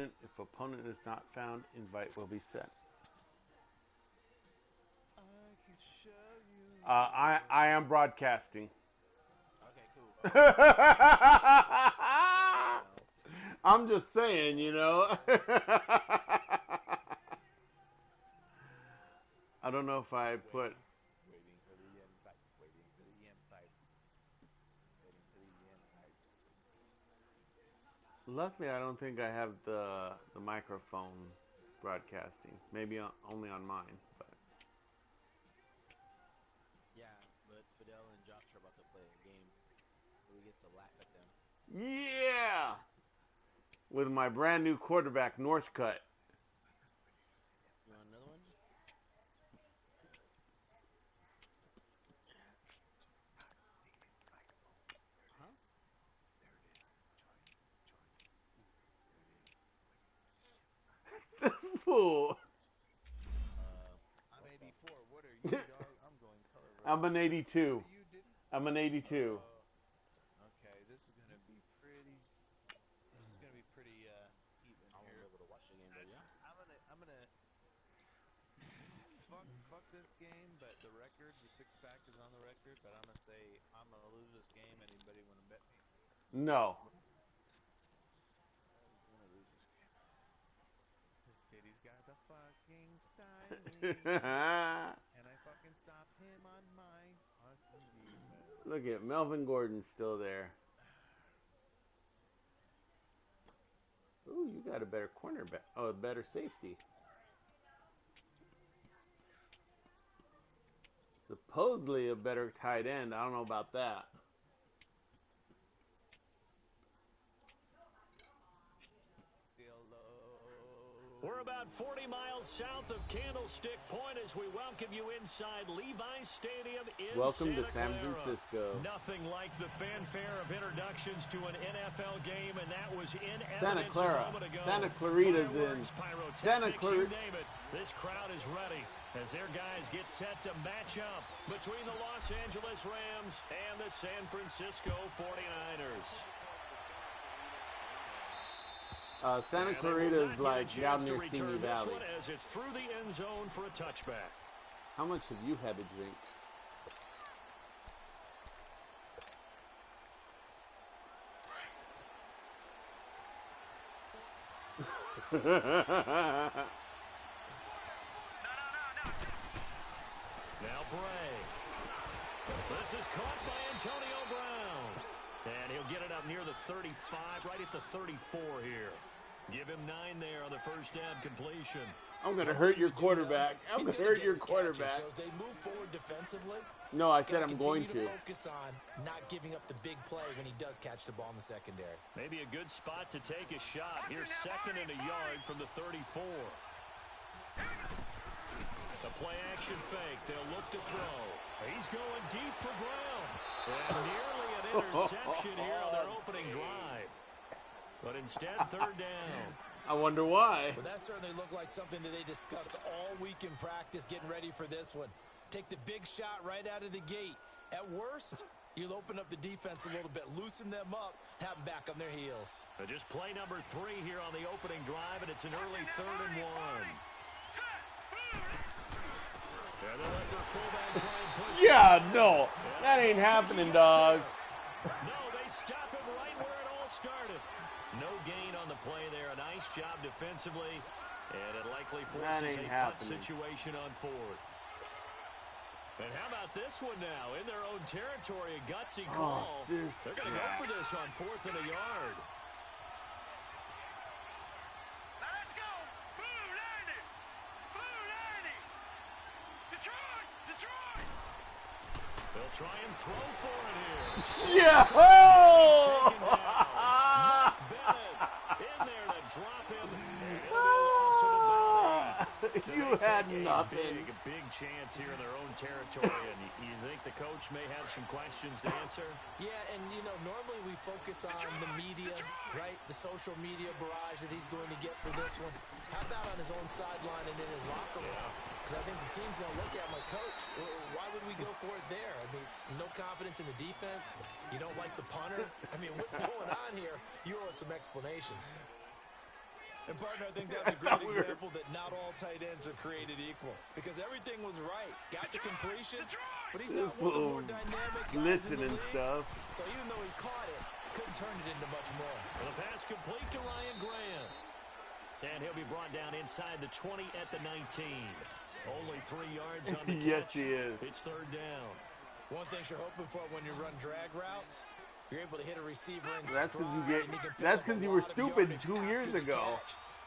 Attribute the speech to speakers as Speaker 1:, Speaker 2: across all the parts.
Speaker 1: opponent. If opponent is not found, invite will be sent. I am broadcasting.
Speaker 2: Okay, cool.
Speaker 1: I'm just saying, you know. I don't know if I put.
Speaker 2: Waiting for the invite. Waiting for the invite. Waiting for the invite.
Speaker 1: Luckily, I don't think I have the microphone broadcasting. Maybe only on mine, but.
Speaker 2: Yeah, but Fidel and Josh are about to play a game, so we get to laugh at them.
Speaker 1: Yeah! With my brand new quarterback, Northcutt.
Speaker 2: You want another one? Huh?
Speaker 1: This fool.
Speaker 3: I'm 84. What are you, dog? I'm going color.
Speaker 1: I'm an 82.
Speaker 3: What are you, Diddy?
Speaker 1: I'm an 82.
Speaker 3: Okay, this is gonna be pretty. This is gonna be pretty even
Speaker 2: I won't
Speaker 3: here.
Speaker 2: be able to watch the game, but yeah.
Speaker 3: I'm gonna. Fuck this game, but the record, the six-pack is on the record. But I'm gonna say I'm gonna lose this game. Anybody want to bet me?
Speaker 1: No.
Speaker 3: I'm gonna lose this game. Cause Diddy's got the fucking style, and I fucking stopped him on mine.
Speaker 1: Look at Melvin Gordon's still there. Ooh, you got a better cornerback. Oh, a better safety. Supposedly a better tight end. I don't know about that.
Speaker 4: We're about 40 miles south of Candlestick Point as we welcome you inside Levi's Stadium in
Speaker 1: Welcome
Speaker 4: Santa
Speaker 1: to San
Speaker 4: Clara.
Speaker 1: Francisco.
Speaker 4: Nothing like the fanfare of introductions to an NFL game, and that was in
Speaker 1: Santa
Speaker 4: evidence
Speaker 1: Clara.
Speaker 4: a moment ago.
Speaker 1: Santa Clarita's in.
Speaker 4: Pyrotechnics,
Speaker 1: Santa Clarita.
Speaker 4: you name it. This crowd is ready as their guys get set to match up between the Los Angeles Rams and the San Francisco 49ers.
Speaker 1: Santa Clarita is like down near Simi Valley.
Speaker 4: As it's through the end zone for a touchback.
Speaker 1: How much have you had to drink?
Speaker 4: Now Bray. This is caught by Antonio Brown. And he'll get it up near the 35, right at the 34 here. Give him 9 there on the first down completion.
Speaker 1: I'm going to hurt your quarterback. I'm going to hurt your quarterback.
Speaker 5: So as they move forward defensively,
Speaker 1: no, I said I'm going to.
Speaker 5: Focus on not giving up the big play when he does catch the ball in the secondary.
Speaker 4: Maybe a good spot to take a shot. Here's 2nd and a yard from the 34. The play action fake. They'll look to throw. He's going deep for Brown. And nearly an interception here on their opening drive. But instead, 3rd down.
Speaker 1: I wonder why.
Speaker 5: Well, that certainly looked like something that they discussed all week in practice, getting ready for this one. Take the big shot right out of the gate. At worst, you'll open up the defense a little bit, loosen them up, have them back on their heels.
Speaker 4: Just play number 3 here on the opening drive, and it's an early 3rd and 1. Yeah, they'll let their fullback try and push.
Speaker 1: Yeah, no. That ain't happening, dog.
Speaker 4: No, they stop him right where it all started. No gain on the play there. A nice job defensively. And it likely forces a punt situation on 4th. And how about this one now? In their own territory, a gutsy call. They're going to go for this on 4th and a yard.
Speaker 6: Let's go. Boo, 90. Boo, 90. Detroit. Detroit.
Speaker 4: They'll try and throw for it here.
Speaker 1: Yeah!
Speaker 4: Oh! Bennett in there to drop him.
Speaker 1: You had nothing.
Speaker 4: Big chance here in their own territory, and you think the coach may have some questions to answer?
Speaker 5: Yeah, and, you know, normally we focus on the media, right? The social media barrage that he's going to get for this one. How about on his own sideline and in his locker room? Because I think the team's going to look at my coach. Why would we go for it there? I mean, no confidence in the defense. You don't like the punter. I mean, what's going on here? You owe us some explanations. And partner, I think that's a great example that not all tight ends are created equal. Because everything was right. Got the completion, but he's not one of the more dynamic guys in the league.
Speaker 1: Stuff.
Speaker 5: So even though he caught it, couldn't turn it into much more.
Speaker 4: The pass complete to Ryan Graham. And he'll be brought down inside the 20 at the 19. Only 3 yards on the catch.
Speaker 1: Yes, he is.
Speaker 4: It's third down.
Speaker 5: One thing you're hoping for when you run drag routes, you're able to hit a receiver in
Speaker 1: That's
Speaker 5: stride.
Speaker 1: That's because you were stupid 2 years ago.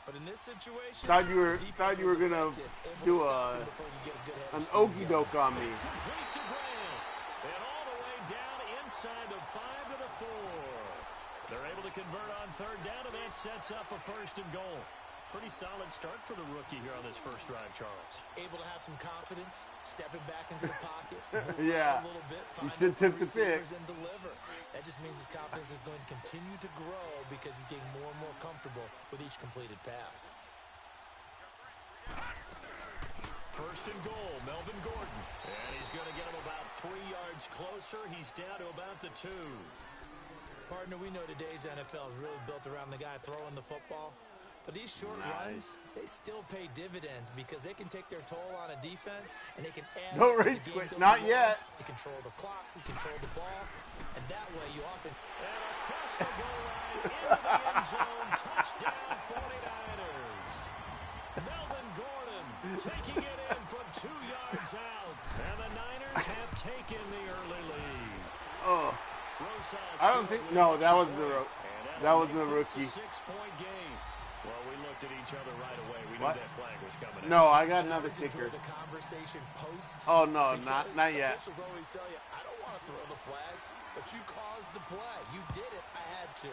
Speaker 5: But in this situation,
Speaker 1: Thought you were gonna do an okey doke on me.
Speaker 4: It's complete to Graham. And all the way down inside the 5 to the 4. They're able to convert on third down, and that sets up a 1st and goal. Pretty solid start for the rookie here on this first drive, Charles.
Speaker 5: Able to have some confidence, stepping back into the pocket,
Speaker 1: yeah.
Speaker 5: a little bit,
Speaker 1: You should tip the pick.
Speaker 5: And deliver. That just means his confidence is going to continue to grow because he's getting more and more comfortable with each completed pass.
Speaker 4: 1st and goal, Melvin Gordon. And he's going to get him about 3 yards closer. He's down to about the 2.
Speaker 5: Partner, we know today's NFL is really built around the guy throwing the football. But these short runs, they still pay dividends because they can take their toll on a defense and they can add.
Speaker 1: No rage quit, not yet.
Speaker 5: They control the clock, they control the ball, and that way you often.
Speaker 4: And across the goal line, into the end zone, touchdown 49ers. Melvin Gordon taking it in from 2 yards out, and the Niners have taken the early lead.
Speaker 1: Oh, I don't think. No, that was the rookie.
Speaker 4: 6-point game. Well, we looked at each other right away. We knew that flag was coming.
Speaker 1: No, I got another kicker.
Speaker 5: The conversation post.
Speaker 1: Oh no, not yet.
Speaker 5: Officials always tell you, I don't want to throw the flag, but you caused the play. You did it. I had to.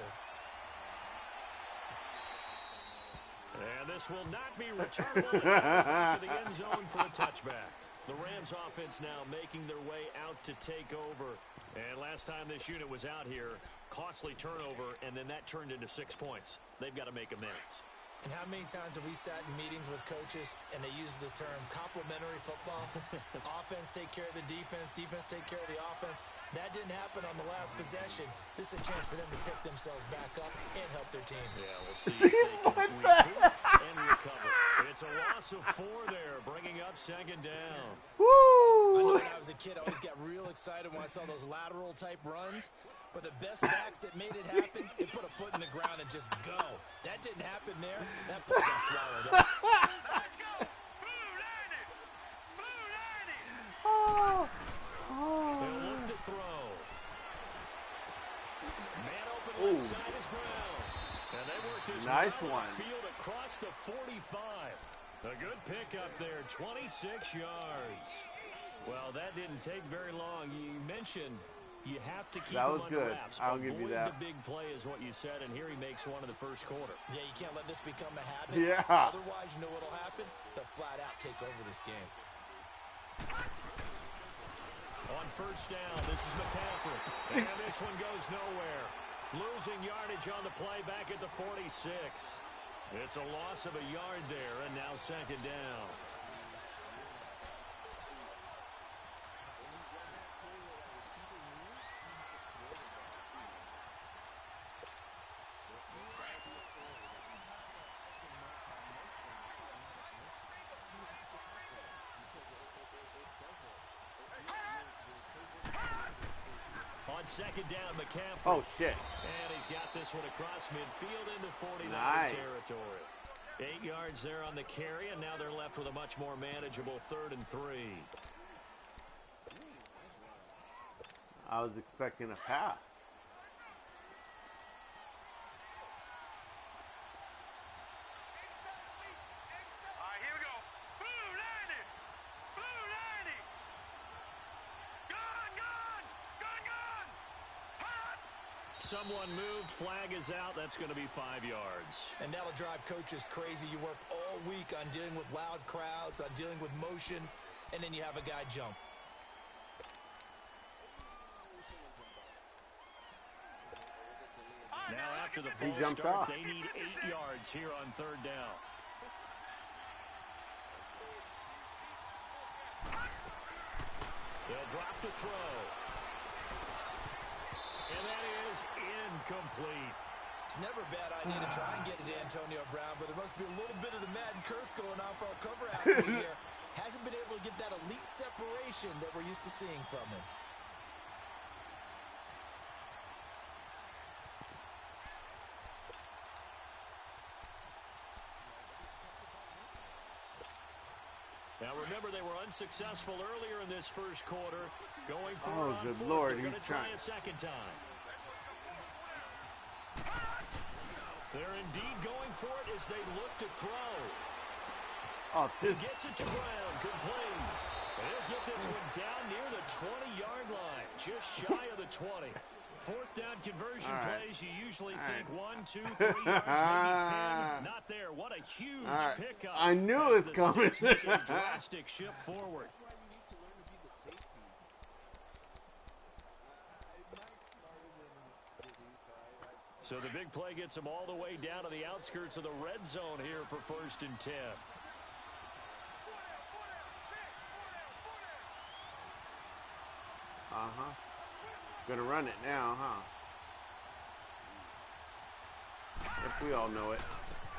Speaker 4: And this will not be returnable. It's back to the end zone for a touchback. The Rams offense now making their way out to take over. And last time this unit was out here, costly turnover, and then that turned into 6 points. They've got to make amends.
Speaker 5: And how many times have we sat in meetings with coaches and they use the term complementary football? Offense take care of the defense, defense take care of the offense. That didn't happen on the last possession. This is a chance for them to pick themselves back up and help their team.
Speaker 4: Yeah, we'll see if they can recoup and recover. It's a loss of 4 there, bringing up 2nd down.
Speaker 1: Woo!
Speaker 5: I know when I was a kid, I always got real excited when I saw those lateral type runs. But the best backs that made it happen, they put a foot in the ground and just go. That didn't happen there. That play got swallowed up.
Speaker 6: Let's go. Blue 90. Blue 90.
Speaker 4: They'll look to throw. Man open left side is Brown. And they work this field across the 45. A good pickup there, 26 yards. Well, that didn't take very long. You mentioned you have to keep them under wraps.
Speaker 1: I'll give you that.
Speaker 4: The big play is what you said, and here he makes one in the first quarter.
Speaker 5: Yeah, you can't let this become a habit.
Speaker 1: Yeah.
Speaker 5: Otherwise, you know what'll happen? They'll flat out take over this game.
Speaker 4: On first down, this is McCaffrey. And this one goes nowhere. Losing yardage on the play back at the 46. It's a loss of a yard there, and now 2nd down. On 2nd down, McCaffrey.
Speaker 1: Oh, shit.
Speaker 4: And he's got this one across midfield into 49 territory. 8 yards there on the carry, and now they're left with a much more manageable 3rd and 3.
Speaker 1: I was expecting a pass.
Speaker 6: All right, here we go. Blue 90. Blue 90. Gone, gone. Gone, gone. Pass.
Speaker 4: Someone moved. Flag is out. That's going to be 5 yards.
Speaker 5: And that'll drive coaches crazy. You work all week on dealing with loud crowds, on dealing with motion, and then you have a guy jump.
Speaker 4: Now after the false start, they need 8 yards here on 3rd down. They'll drop to throw. And that is incomplete.
Speaker 5: It's never a bad idea to try and get it to Antonio Brown, but there must be a little bit of the Madden curse going on for our cover athlete here. Hasn't been able to get that elite separation that we're used to seeing from him.
Speaker 4: Now remember, they were unsuccessful earlier in this first quarter. Going for
Speaker 1: Oh, good Lord,
Speaker 4: they're going to
Speaker 1: he's
Speaker 4: try
Speaker 1: trying.
Speaker 4: a second time. They're indeed going for it as they look to throw.
Speaker 1: Oh,
Speaker 4: He
Speaker 1: this.
Speaker 4: gets it to Brown, complete. And he'll get this one down near the 20-yard line, just shy of the 20. Fourth down conversion plays, you usually think 1, 2, 3 yards, maybe 10. Not there. What a huge pickup.
Speaker 1: I knew it was coming.
Speaker 4: Make a drastic shift forward. So the big play gets them all the way down to the outskirts of the red zone here for 1st and 10.
Speaker 1: Uh-huh. Gonna run it now, huh? If we all know it.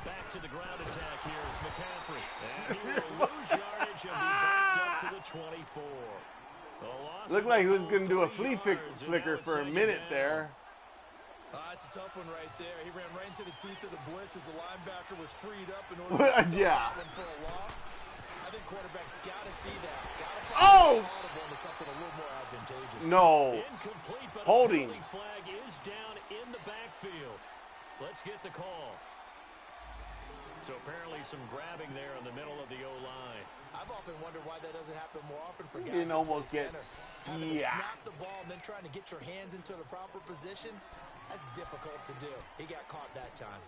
Speaker 4: Back to the ground attack here is McCaffrey. And he will lose yardage and be backed up to the 24.
Speaker 1: Looked like he was gonna do a flea flicker for a minute there.
Speaker 5: It's a tough one right there. He ran right into the teeth of the blitz as the linebacker was freed up in order to stop that one for a loss. I think quarterbacks got to see that. Got to find into something a little more advantageous.
Speaker 1: No.
Speaker 4: Incomplete, but
Speaker 1: Holding.
Speaker 4: a penalty flag is down in the backfield. Let's get the call. So apparently some grabbing there in the middle of the O-line.
Speaker 5: I've often wondered why that doesn't happen more often for guys
Speaker 1: didn't almost get
Speaker 5: center. Having to snap the ball and then trying to get your hands into the proper position, that's difficult to do. He got caught that time.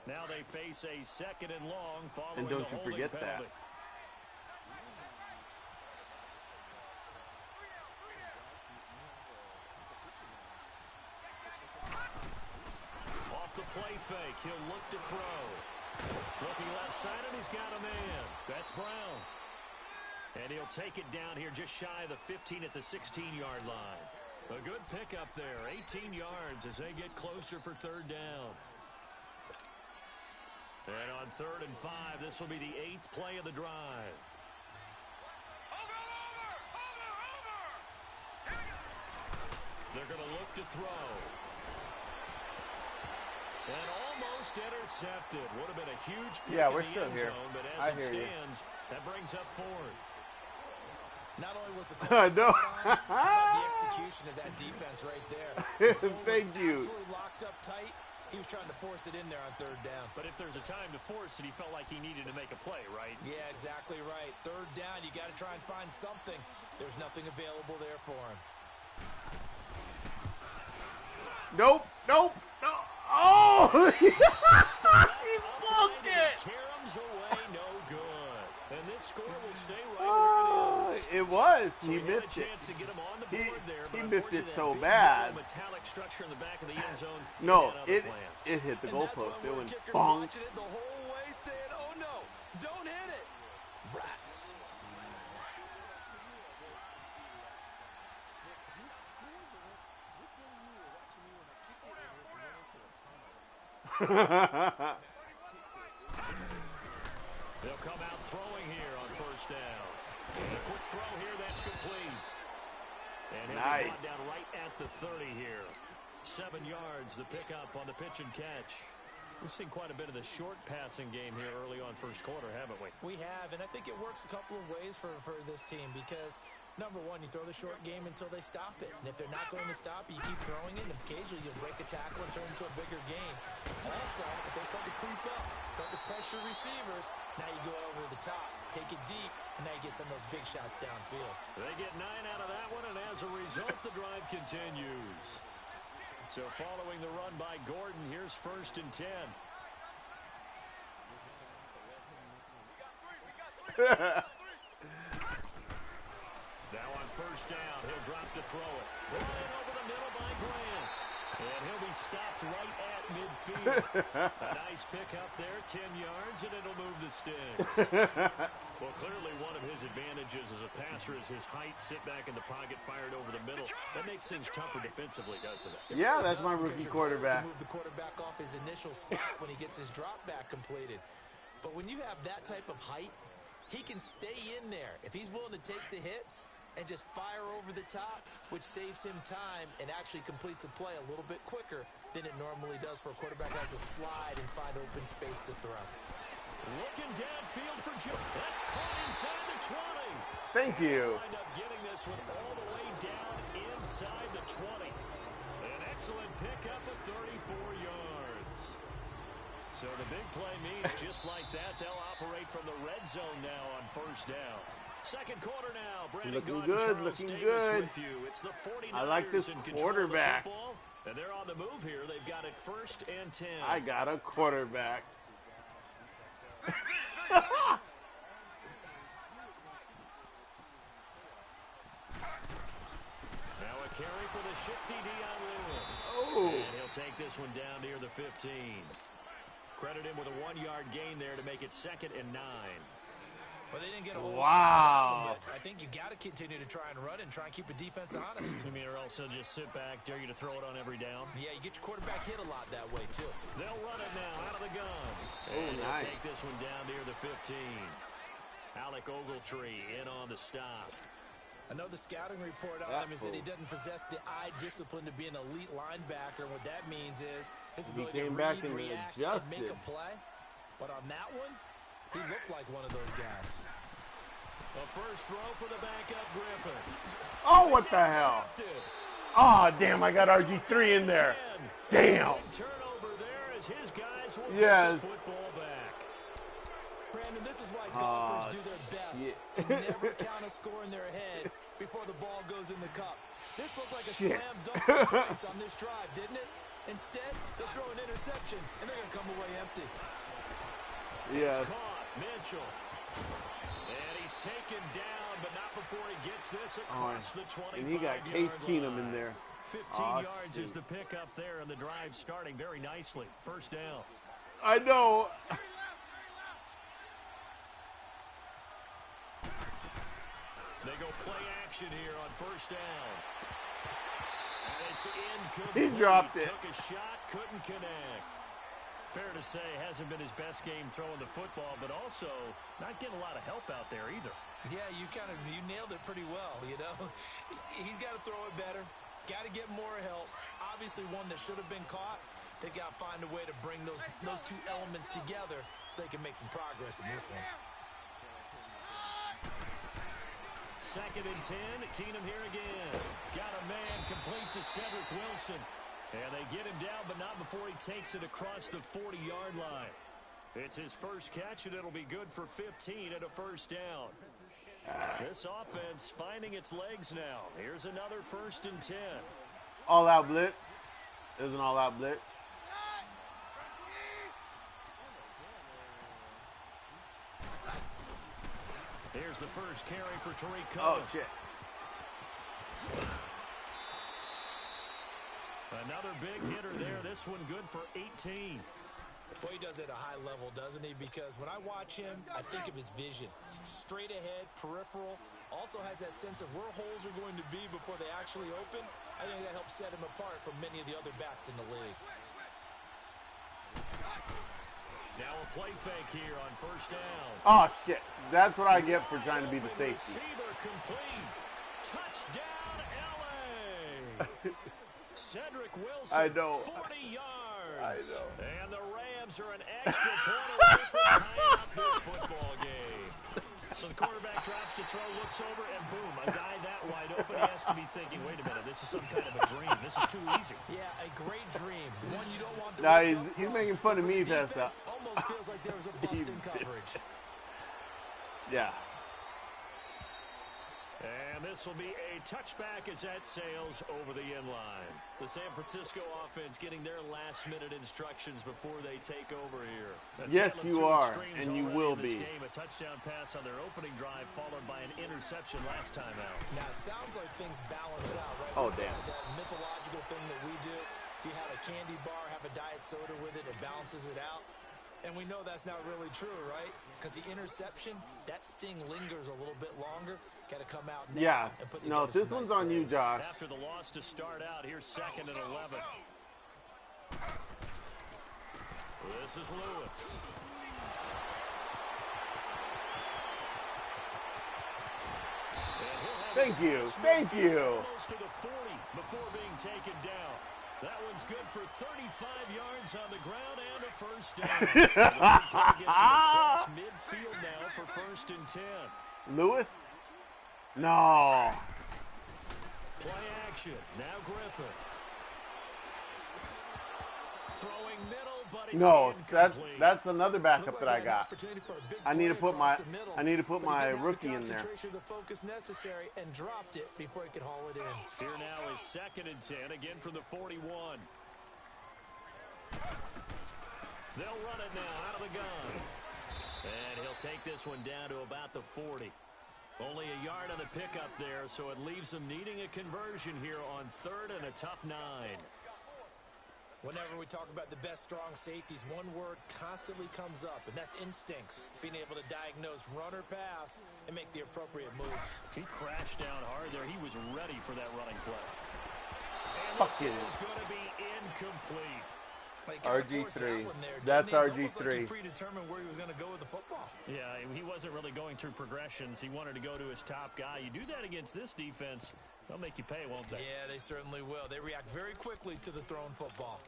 Speaker 4: Now they face a 2nd and long following
Speaker 1: And don't
Speaker 4: the
Speaker 1: you
Speaker 4: holding
Speaker 1: forget
Speaker 4: penalty.
Speaker 1: that.
Speaker 4: Off the play fake, he'll look to throw. Looking left side, and he's got a man. That's Brown. And he'll take it down here just shy of the 15 at the 16-yard line. A good pickup there, 18 yards as they get closer for 3rd down. And on 3rd and 5, this will be the 8th play of the drive. They're going to look to throw. And almost intercepted. Would have been a huge pick
Speaker 1: Yeah,
Speaker 4: in
Speaker 1: we're
Speaker 4: the
Speaker 1: still
Speaker 4: end
Speaker 1: here.
Speaker 4: zone, but
Speaker 1: I
Speaker 4: as it
Speaker 1: hear you.
Speaker 4: stands, that brings up 4th.
Speaker 5: Not only was the
Speaker 1: I
Speaker 5: call
Speaker 1: know.
Speaker 5: spot on, how about the execution of that defense right there. Zone was
Speaker 1: Thank you.
Speaker 5: absolutely locked up tight. He was trying to force it in there on 3rd down.
Speaker 4: But if there's a time to force it, he felt like he needed to make a play, right?
Speaker 5: Yeah, exactly right. 3rd down, you got to try and find something. There's nothing available there for him.
Speaker 1: Nope. No. Oh! He blocked it.
Speaker 4: Caroms away, no good. And this score will stay right where it is.
Speaker 1: It was.
Speaker 4: So
Speaker 1: He
Speaker 4: had a
Speaker 1: missed it.
Speaker 4: chance to get him on the board there, but
Speaker 1: He missed it
Speaker 4: unfortunately,
Speaker 1: so
Speaker 4: that big
Speaker 1: bad.
Speaker 4: yellow metallic structure in the back of the end zone.
Speaker 1: No,
Speaker 4: ran out of
Speaker 1: it
Speaker 4: plans.
Speaker 1: hit the
Speaker 5: And that's
Speaker 1: goalpost.
Speaker 5: when
Speaker 1: It
Speaker 5: we're
Speaker 1: went
Speaker 5: kickers
Speaker 1: bonk.
Speaker 5: watching it the whole way saying, oh no, don't hit it. Rats.
Speaker 4: They'll come out throwing here on 1st down. And a quick throw here, that's complete. And he'll be brought down right at the 30 here. 7 yards, the pickup on the pitch and catch. We've seen quite a bit of the short passing game here early on 1st quarter, haven't we?
Speaker 5: We have, and I think it works a couple of ways for this team because, number one, you throw the short game until they stop it. And if they're not going to stop it, you keep throwing it, and occasionally you'll break a tackle and turn it into a bigger game. Also, if they start to creep up, start to pressure receivers, now you go over the top, take it deep, and now you get some of those big shots downfield.
Speaker 4: They get 9 out of that one, and as a result, the drive continues. So following the run by Gordon, here's 1st and 10. Now on 1st down, he'll drop to throw it. Brought in over the middle by Grant. And he'll be stopped right at midfield. A nice pick up there, 10 yards, and it'll move the sticks. Well, clearly one of his advantages as a passer is his height. Sit back in the pocket, fired over the middle. That makes things tougher defensively, doesn't it?
Speaker 1: Yeah, that's my rookie quarterback.
Speaker 5: Move the quarterback off his initial spot when he gets his drop back completed. But when you have that type of height, he can stay in there. If he's willing to take the hits and just fire over the top, which saves him time and actually completes a play a little bit quicker than it normally does for a quarterback who has to slide and find open space to throw.
Speaker 4: Looking downfield for Joe. That's caught inside the 20.
Speaker 1: Thank you.
Speaker 4: Wind up getting this one all the way down inside the 20. An excellent pickup of 34 yards. So the big play means just like that, they'll operate from the red zone now on first down. Second quarter now. Brandon
Speaker 1: Looking
Speaker 4: Gordon,
Speaker 1: good,
Speaker 4: Charles
Speaker 1: looking
Speaker 4: Davis
Speaker 1: good.
Speaker 4: with you. It's the 49ers
Speaker 1: I like this
Speaker 4: in control of the
Speaker 1: quarterback.
Speaker 4: football, and they're on the move here. They've got it 1st and 10.
Speaker 1: I got a quarterback.
Speaker 4: Now a carry for the shifty Dion Lewis.
Speaker 1: Oh.
Speaker 4: And he'll take this one down near the 15. Credit him with a 1-yard gain there to make it 2nd and 9.
Speaker 5: Well, they didn't get a whole
Speaker 1: Wow.
Speaker 5: lot, but I think you got to continue to try and run and try and keep the defense honest.
Speaker 4: I mean, or else they'll just sit back, dare you to throw it on every down.
Speaker 5: Yeah, you get your quarterback hit a lot that way, too.
Speaker 4: They'll run it now out of the gun.
Speaker 1: Oh,
Speaker 4: And
Speaker 1: nice.
Speaker 4: they'll take this one down near the 15. Alec Ogletree in on the stop.
Speaker 5: I know the scouting report on him is that he doesn't possess the eye discipline to be an elite linebacker. What that means is his
Speaker 1: He
Speaker 5: ability
Speaker 1: came
Speaker 5: to
Speaker 1: back
Speaker 5: read,
Speaker 1: and
Speaker 5: react, and make
Speaker 1: adjusted.
Speaker 5: a play. But on that one, he looked like one of those guys.
Speaker 4: A first throw for the backup Griffin.
Speaker 1: Oh, what the hell?
Speaker 4: Intercepted.
Speaker 1: Oh, damn, I got RG3 in there. Damn.
Speaker 4: Big turnover there as his guys will
Speaker 1: Yes.
Speaker 4: get the football back.
Speaker 5: Brandon, this is why golfers do their best
Speaker 1: shit.
Speaker 5: to never count a score in their head before the ball goes in the cup. This looked like a
Speaker 1: Shit.
Speaker 5: slam dunk for points on this drive, didn't it? Instead, they'll throw an interception, and they're going to come away empty.
Speaker 1: Yes.
Speaker 4: It's caught. Mitchell. And he's taken down, but not before he gets this across the 25-yard
Speaker 1: And he got Case Keenum in there.
Speaker 4: 15
Speaker 1: Aw,
Speaker 4: yards
Speaker 1: shoot.
Speaker 4: is the pickup there, and the drive starting very nicely. First down.
Speaker 1: I know.
Speaker 4: They go play action here on first down. And it's incomplete.
Speaker 1: He dropped it.
Speaker 4: Took a shot, couldn't connect. Fair to say, hasn't been his best game throwing the football, but also not getting a lot of help out there either.
Speaker 5: Yeah, you nailed it pretty well, you know. He's got to throw it better. Got to get more help. Obviously one that should have been caught. They got to find a way to bring those two elements together so they can make some progress in this one.
Speaker 4: 2nd and 10. Keenum here again. Got a man complete to Cedric Wilson. And they get him down, but not before he takes it across the 40-yard line. It's his first catch, and it'll be good for 15 and a first down. This offense finding its legs now. Here's another 1st and 10.
Speaker 1: All-out blitz. There's an all-out blitz.
Speaker 4: Here's the first carry for Tariq
Speaker 1: Oh,
Speaker 4: Cohen.
Speaker 1: shit.
Speaker 4: Another big hitter there. This one good for 18.
Speaker 5: Boy, he does it at a high level, doesn't he? Because when I watch him, I think of his vision. Straight ahead, peripheral. Also has that sense of where holes are going to be before they actually open. I think that helps set him apart from many of the other backs in the league.
Speaker 4: Now a play fake here on first down.
Speaker 1: Oh, shit. That's what I get for trying to be the safety.
Speaker 4: Receiver complete. Touchdown, LA. Cedric Wilson,
Speaker 1: I know.
Speaker 4: 40 yards.
Speaker 1: I know.
Speaker 4: And the Rams are an extra point away from tying up this football game. So the quarterback drops to throw, looks over, and boom, a guy that wide open, he has to be thinking, wait a minute, this is some kind of a dream. This is too easy.
Speaker 5: Yeah, a great dream. One you don't want to
Speaker 1: Nah,
Speaker 5: wake up
Speaker 1: he's
Speaker 5: from.
Speaker 1: making fun of me,
Speaker 5: Defense
Speaker 1: Tessa.
Speaker 5: almost feels like there was a bust in coverage.
Speaker 1: Yeah.
Speaker 4: And this will be a touchback as that sails over the end line. The San Francisco offense getting their last-minute instructions before they take over here. A
Speaker 1: Yes,
Speaker 4: tale of
Speaker 1: you
Speaker 4: two
Speaker 1: are,
Speaker 4: extremes
Speaker 1: and you
Speaker 4: already
Speaker 1: will
Speaker 4: in this
Speaker 1: be.
Speaker 4: game. A touchdown pass on their opening drive followed by an interception last time out.
Speaker 5: Now, it sounds like things balance out, right?
Speaker 1: Oh,
Speaker 5: It's
Speaker 1: damn.
Speaker 5: That mythological thing that we do. if you have a candy bar, have a diet soda with it, it balances it out. And we know that's not really true, right? Because the interception, that sting lingers a little bit longer. Got to come out now
Speaker 1: Yeah.
Speaker 5: and put
Speaker 1: No,
Speaker 5: together
Speaker 1: this
Speaker 5: some
Speaker 1: one's
Speaker 5: nice
Speaker 1: on you,
Speaker 5: plays.
Speaker 1: Josh.
Speaker 4: After the loss to start out, here's 2nd and 11. This is Lewis.
Speaker 1: Thank you. Thank you.
Speaker 4: Almost to the 40 before being taken down. That one's good for 35 yards on the ground and a first down. So the big play gets him across midfield now for 1st and 10.
Speaker 1: Lewis? No.
Speaker 4: Play action. Now Griffin. Throwing middle, but it's
Speaker 1: No,
Speaker 4: incomplete.
Speaker 1: that's another backup
Speaker 5: Looked
Speaker 1: that
Speaker 5: like
Speaker 1: I
Speaker 5: an
Speaker 1: got.
Speaker 5: opportunity for a big
Speaker 1: I need to
Speaker 5: play
Speaker 1: put my
Speaker 5: across the middle,
Speaker 1: I need to put
Speaker 5: but he
Speaker 1: my
Speaker 5: didn't have the
Speaker 1: rookie in there.
Speaker 5: concentration, the focus necessary, and dropped it before he could haul it in.
Speaker 4: Here now is 2nd and 10, again from the 41. They'll run it now out of the gun. And he'll take this one down to about the 40. Only a yard on the pickup there, so it leaves them needing a conversion here on 3rd and a tough 9.
Speaker 5: Whenever we talk about the best strong safeties, one word constantly comes up, and that's instincts. Being able to diagnose run or pass and make the appropriate moves.
Speaker 4: He crashed down hard there. He was ready for that running play. And
Speaker 1: Fuck
Speaker 4: this
Speaker 1: you.
Speaker 4: is going to be incomplete.
Speaker 5: Like, kinda forced that
Speaker 1: RG3.
Speaker 5: one there,
Speaker 1: That's
Speaker 5: didn't he? It's almost like he
Speaker 1: RG3.
Speaker 5: predetermined where he was going to go with the football.
Speaker 4: Yeah, he wasn't really going through progressions. He wanted to go to his top guy. You do that against this defense, they'll make you pay, won't they?
Speaker 5: Yeah, they certainly will. They react very quickly to the thrown football.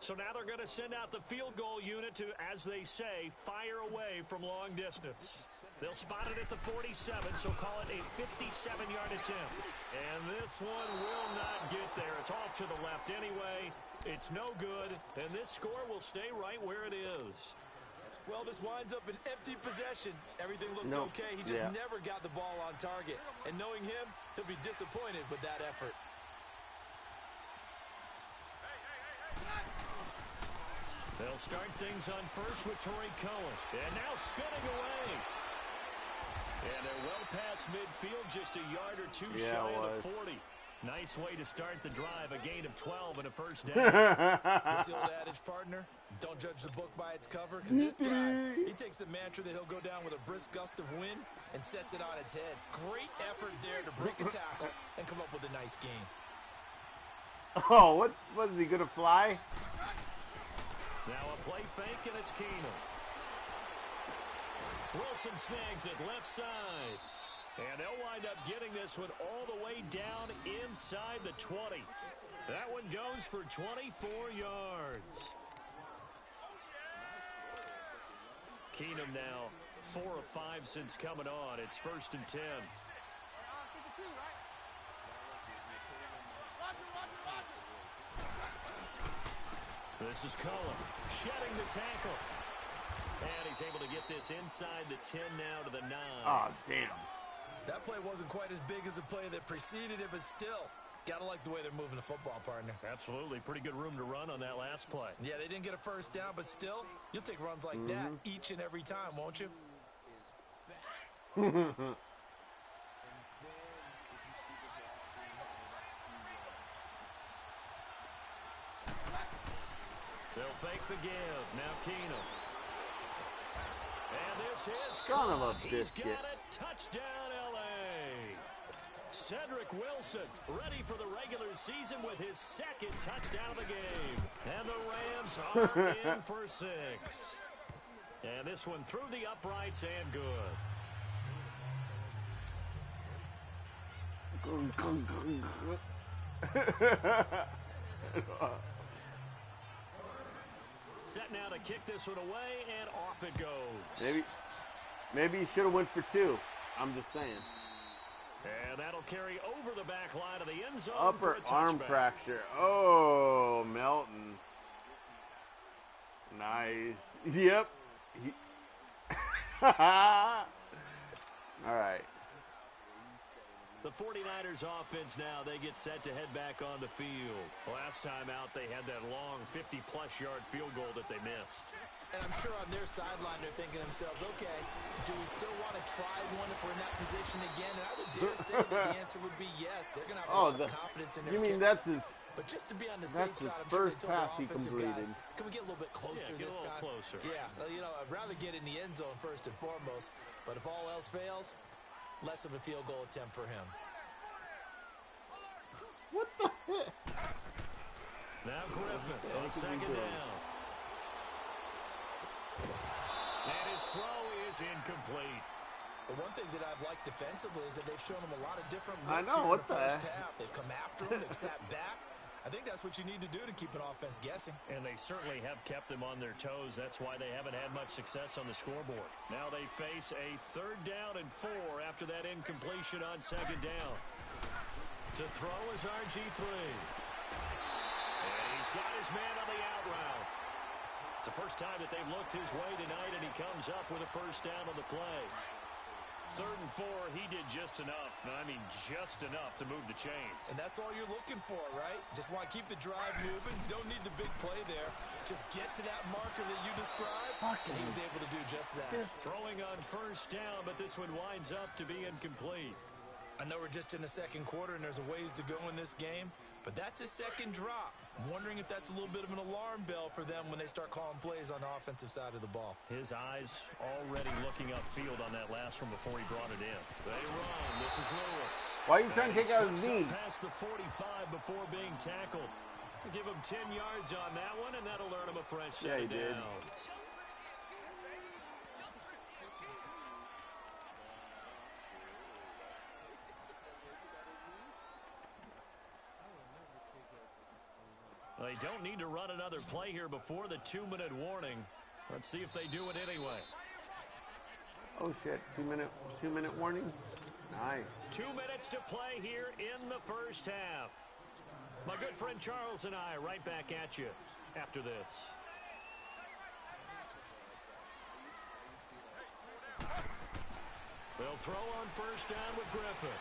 Speaker 4: So now they're going to send out the field goal unit to, as they say, fire away from long distance. They'll spot it at the 47, so call it a 57-yard attempt. And this one will not get there. It's off to the left anyway. It's no good, and this score will stay right where it is.
Speaker 5: Well, this winds up an empty possession. Everything looked
Speaker 1: Nope.
Speaker 5: okay. He just
Speaker 1: Yeah.
Speaker 5: never got the ball on target. And knowing him, he'll be disappointed with that effort.
Speaker 4: They'll start things on first with Torrey Cohen. And now spinning away. And they're well past midfield, just a yard or two
Speaker 1: Yeah,
Speaker 4: shy
Speaker 1: it
Speaker 4: of
Speaker 1: was.
Speaker 4: the 40. Nice way to start the drive, a gain of 12 and a first down.
Speaker 5: This old adage, partner, don't judge the book by its cover, because this guy, he takes a mantra that he'll go down with a brisk gust of wind and sets it on its head. Great effort there to break a tackle and come up with a nice gain.
Speaker 1: Oh, what was he gonna fly?
Speaker 4: Now a play fake, and it's Keenum. Wilson snags it left side. And they'll wind up getting this one all the way down inside the 20. That one goes for 24 yards. Keenum now 4 of 5 since coming on. It's 1st and 10. This is Cullen shedding the tackle. And he's able to get this inside the 10 now to the 9.
Speaker 1: Oh, damn.
Speaker 5: That play wasn't quite as big as the play that preceded it, but still, gotta like the way they're moving the football, partner.
Speaker 4: Absolutely. Pretty good room to run on that last play.
Speaker 5: Yeah, they didn't get a first down, but still, you'll take runs like that each and every time, won't you?
Speaker 4: They'll fake the give. Now Keenum. And this is
Speaker 1: Son of a
Speaker 4: caught. He's
Speaker 1: biscuit.
Speaker 4: got it. Touchdown, L.A. Cedric Wilson ready for the regular season with his 2nd touchdown of the game. And the Rams are in for 6. And this one through the uprights and good. Set now to kick this one away, and off it goes.
Speaker 1: Maybe he should have went for 2. I'm just saying.
Speaker 4: And that'll carry over the back line of the end zone for
Speaker 1: Upper
Speaker 4: a
Speaker 1: arm
Speaker 4: touchback.
Speaker 1: fracture. Oh, Melton. Nice. Yep. All right.
Speaker 4: The 49ers offense now, they get set to head back on the field. Last time out, they had that long 50-plus yard field goal that they missed.
Speaker 5: And I'm sure on their sideline they're thinking to themselves, okay, do we still want to try one if we're in that position again? And I would dare say that the answer would be yes. They're going to have a lot of confidence in their
Speaker 1: You mean
Speaker 5: kick.
Speaker 1: that's his...
Speaker 5: But just to be on the safe
Speaker 1: That's his
Speaker 5: side, I'm sure
Speaker 1: first
Speaker 5: they told
Speaker 1: pass
Speaker 5: their
Speaker 1: he
Speaker 5: offensive
Speaker 1: completed.
Speaker 5: guys, can we get a little bit closer
Speaker 4: get
Speaker 5: this
Speaker 4: a little
Speaker 5: time?
Speaker 4: closer.
Speaker 5: Yeah, you know, I'd rather get in the end zone first and foremost. But if all else fails, less of a field goal attempt for him.
Speaker 1: What the heck?
Speaker 4: Now Griffin on second down. And his throw is incomplete.
Speaker 5: The one thing that I've liked defensively is that they've shown him a lot of different
Speaker 1: I
Speaker 5: looks
Speaker 1: know,
Speaker 5: here
Speaker 1: what
Speaker 5: in the first
Speaker 1: the-
Speaker 5: half. They've come after him. They've sat back. I think that's what you need to do to keep an offense guessing.
Speaker 4: And they certainly have kept them on their toes. That's why they haven't had much success on the scoreboard. Now they face a 3rd down and 4 after that incompletion on second down. To throw is RG3. And he's got his man on the out route. It's the first time that they've looked his way tonight, and he comes up with a first down on the play. 3rd and 4, he did just enough. I mean, just enough to move the chains.
Speaker 5: And that's all you're looking for, right? Just want to keep the drive moving. You don't need the big play there. Just get to that marker that you described, and he was able to do just that.
Speaker 4: Throwing on first down, but this one winds up to be incomplete.
Speaker 5: I know we're just in the second quarter, and there's a ways to go in this game, but that's his second drop. I'm wondering if that's a little bit of an alarm bell for them when they start calling plays on the offensive side of the ball.
Speaker 4: His eyes already looking upfield on that last one before he brought it in. They run. This is Lewis.
Speaker 1: Why are you trying to kick out his
Speaker 4: knee?
Speaker 1: knee?
Speaker 4: Past the 45 before being tackled. Give him 10 yards on that one, and that'll earn him a fresh set of downs. They don't need to run another play here before the 2-minute warning. Let's see if they do it anyway.
Speaker 1: Oh shit! 2-minute warning. Nice.
Speaker 4: 2 minutes to play here in the first half. My good friend Charles and I right back at you after this. They'll throw on first down with Griffin.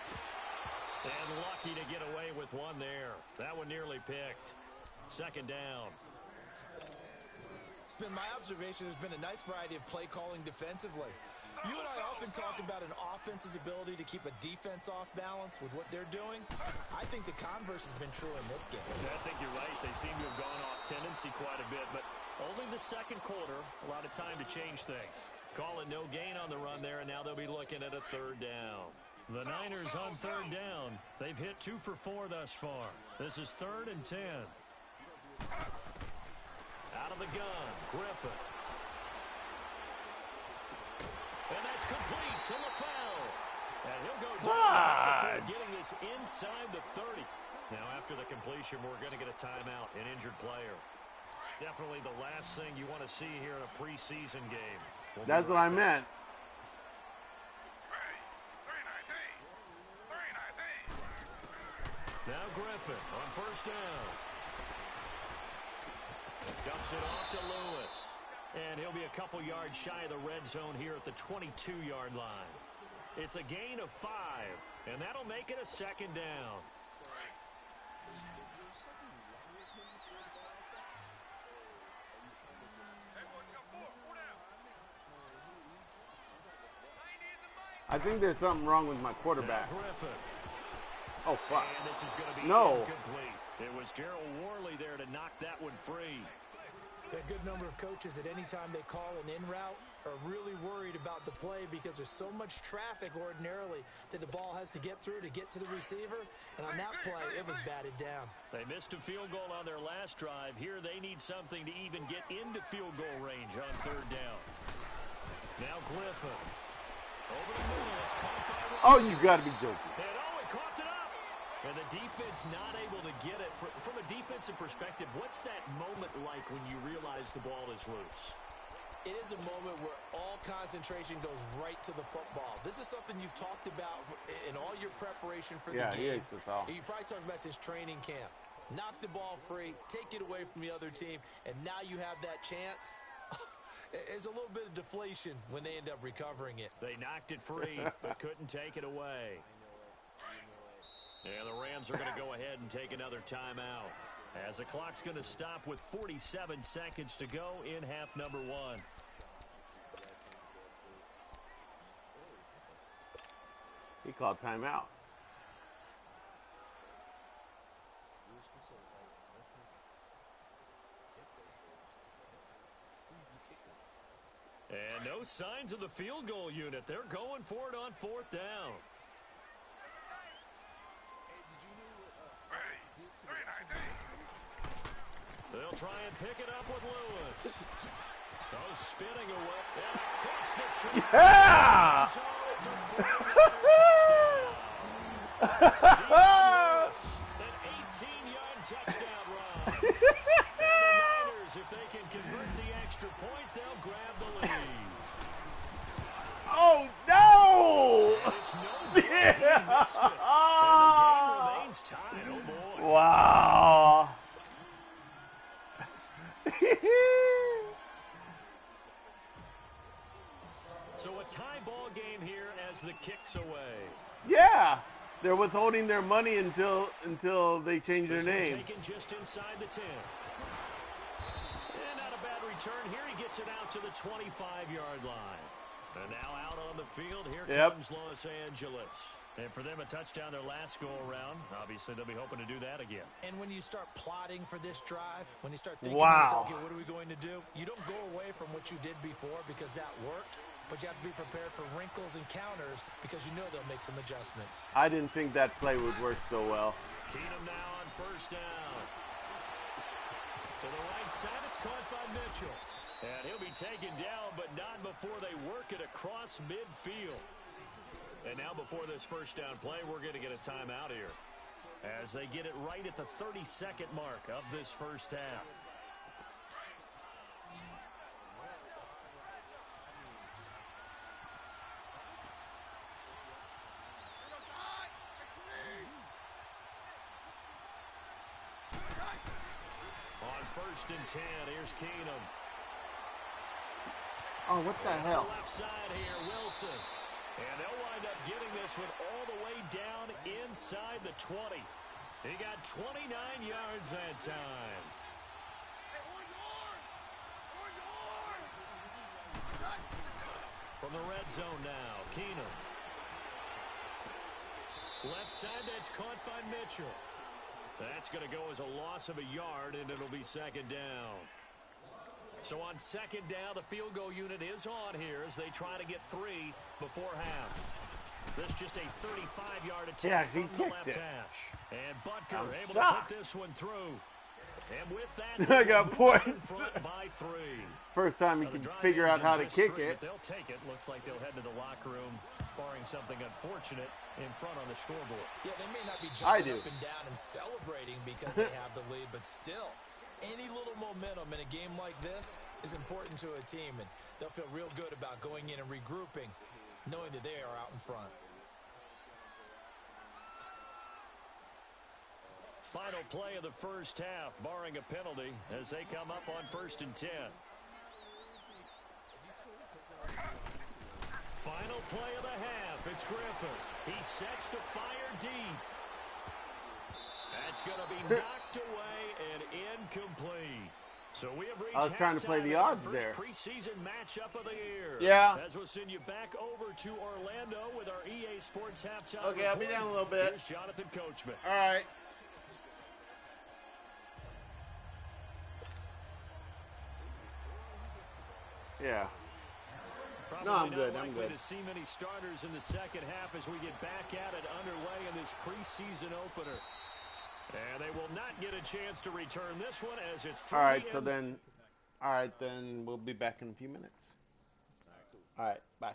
Speaker 4: And lucky to get away with one there. That one nearly picked. Second down.
Speaker 5: It's been my observation there's been a nice variety of play calling defensively. You and I often talk about an offense's ability to keep a defense off balance with what they're doing. I think the converse has been true in this game.
Speaker 4: Yeah, I think you're right. They seem to have gone off tendency quite a bit, but only the second quarter, a lot of time to change things. Calling no gain on the run there, and now they'll be looking at a 3rd down. The Niners on 3rd down. They've hit 2 for 4 thus far. This is 3rd and 10. Out of the gun, Griffin. And that's complete to LaFell. And he'll go down before getting this inside the 30. Now, after the completion, we're going to get a timeout, an injured player. Definitely the last thing you want to see here in a preseason game.
Speaker 1: That's what I meant.
Speaker 4: Now Griffin on first down. Dumps it off to Lewis. And he'll be a couple yards shy of the red zone here at the 22-yard line. It's a gain of 5, and that'll make it a 2nd down.
Speaker 1: I think there's something wrong with my quarterback.
Speaker 4: Now Griffin.
Speaker 1: Oh, fuck.
Speaker 4: And this is going to be
Speaker 1: No.
Speaker 4: incomplete. It was Darryl Worley there to knock that one free.
Speaker 5: A good number of coaches at any time they call an in route are really worried about the play because there's so much traffic ordinarily that the ball has to get through to get to the receiver. And on that play, it was batted down.
Speaker 4: They missed a field goal on their last drive. Here they need something to even get into field goal range on 3rd down. Now Griffin. Over the middle. It's caught by Rodgers.
Speaker 1: Oh, you got to be joking.
Speaker 4: And he coughed it up. And the defense not able to get it. From a defensive perspective, what's that moment like when you realize the ball is loose?
Speaker 5: It is a moment where all concentration goes right to the football. This is something you've talked about in all your preparation for the game.
Speaker 1: Yeah, he hates us all.
Speaker 5: You probably talked about since training camp. Knock the ball free, take it away from the other team, and now you have that chance. There's a little bit of deflation when they end up recovering it.
Speaker 4: They knocked it free, but couldn't take it away. fans are going to go ahead and take another timeout, as the clock's going to stop with 47 seconds to go in half number 1.
Speaker 1: He called timeout.
Speaker 4: And no signs of the field goal unit. They're going for it on 4th down. They'll try and pick it up with Lewis. Oh, spinning away. And across the track.
Speaker 1: Yeah!
Speaker 4: So it's a 40-yard touchdown. An 18-yard touchdown run. And the Niners, if they can convert the extra point, they'll grab the lead.
Speaker 1: Oh, no!
Speaker 4: And it's no good. He missed it. And the game remains tied. Oh, boy.
Speaker 1: Wow.
Speaker 4: So a tie ball game here as the kick's away.
Speaker 1: Yeah. They're withholding their money until they change their
Speaker 4: This one
Speaker 1: name.
Speaker 4: taken just inside the 10. And not a bad return here. He gets it out to the 25-yard line. And now out on the field, here comes Los Angeles. And for them, a touchdown their last go-around. Obviously, they'll be hoping to do that again.
Speaker 5: And when you start plotting for this drive, when you start thinking,
Speaker 1: Wow.
Speaker 5: okay, what are we going to do? You don't go away from what you did before because that worked, but you have to be prepared for wrinkles and counters because you know they'll make some adjustments.
Speaker 1: I didn't think that play would work so well.
Speaker 4: Keenum now on 1st down. To the right side, it's caught by Mitchell. And he'll be taken down, but not before they work it across midfield. And now before this 1st down play, we're going to get a timeout here, as they get it right at the 32nd mark of this 1st half. On 1st and 10, here's Keenum.
Speaker 1: Oh, what the hell?
Speaker 4: Left side here, Wilson. And they'll wind up getting this one all the way down inside the 20. He got 29 yards that time. From the red zone now, Keenum. Left side, that's caught by Mitchell. That's going to go as a loss of a yard, and it'll be 2nd down. So on 2nd down, the field goal unit is on here as they try to get 3 before half. This just a 35-yard attempt from the left hash. And Butker able to put this one through. And with that,
Speaker 1: I got points.
Speaker 4: by 3.
Speaker 1: First time you can figure out how to kick it.
Speaker 4: They'll take it. Looks like they'll head to the locker room, barring something unfortunate, in front on the scoreboard.
Speaker 5: Yeah, they may not be jumping up and down and celebrating because they have the lead, but still, any little momentum in a game like this is important to a team, and they'll feel real good about going in and regrouping, knowing that they are out in front.
Speaker 4: Final play of the 1st half, barring a penalty, as they come up on 1st and 10. Final play of the half, it's Griffin. He sets to fire deep. That's going to be knocked away and incomplete. So we have reached
Speaker 1: I was trying to play the odds there.
Speaker 4: Preseason matchup of the year.
Speaker 1: Yeah.
Speaker 4: As we'll send you back over to Orlando with our EA Sports halftime.
Speaker 1: Okay, I'll be down a little bit.
Speaker 4: Here's Jonathan Coachman.
Speaker 1: All right. Yeah.
Speaker 4: Probably
Speaker 1: No, I'm
Speaker 4: not
Speaker 1: good. I'm
Speaker 4: likely
Speaker 1: good.
Speaker 4: to see many starters in the 2nd half as we get back at it underway in this preseason opener. And they will not get a chance to return this one as it's 3.
Speaker 1: All right, then we'll be back in a few minutes. All right, bye.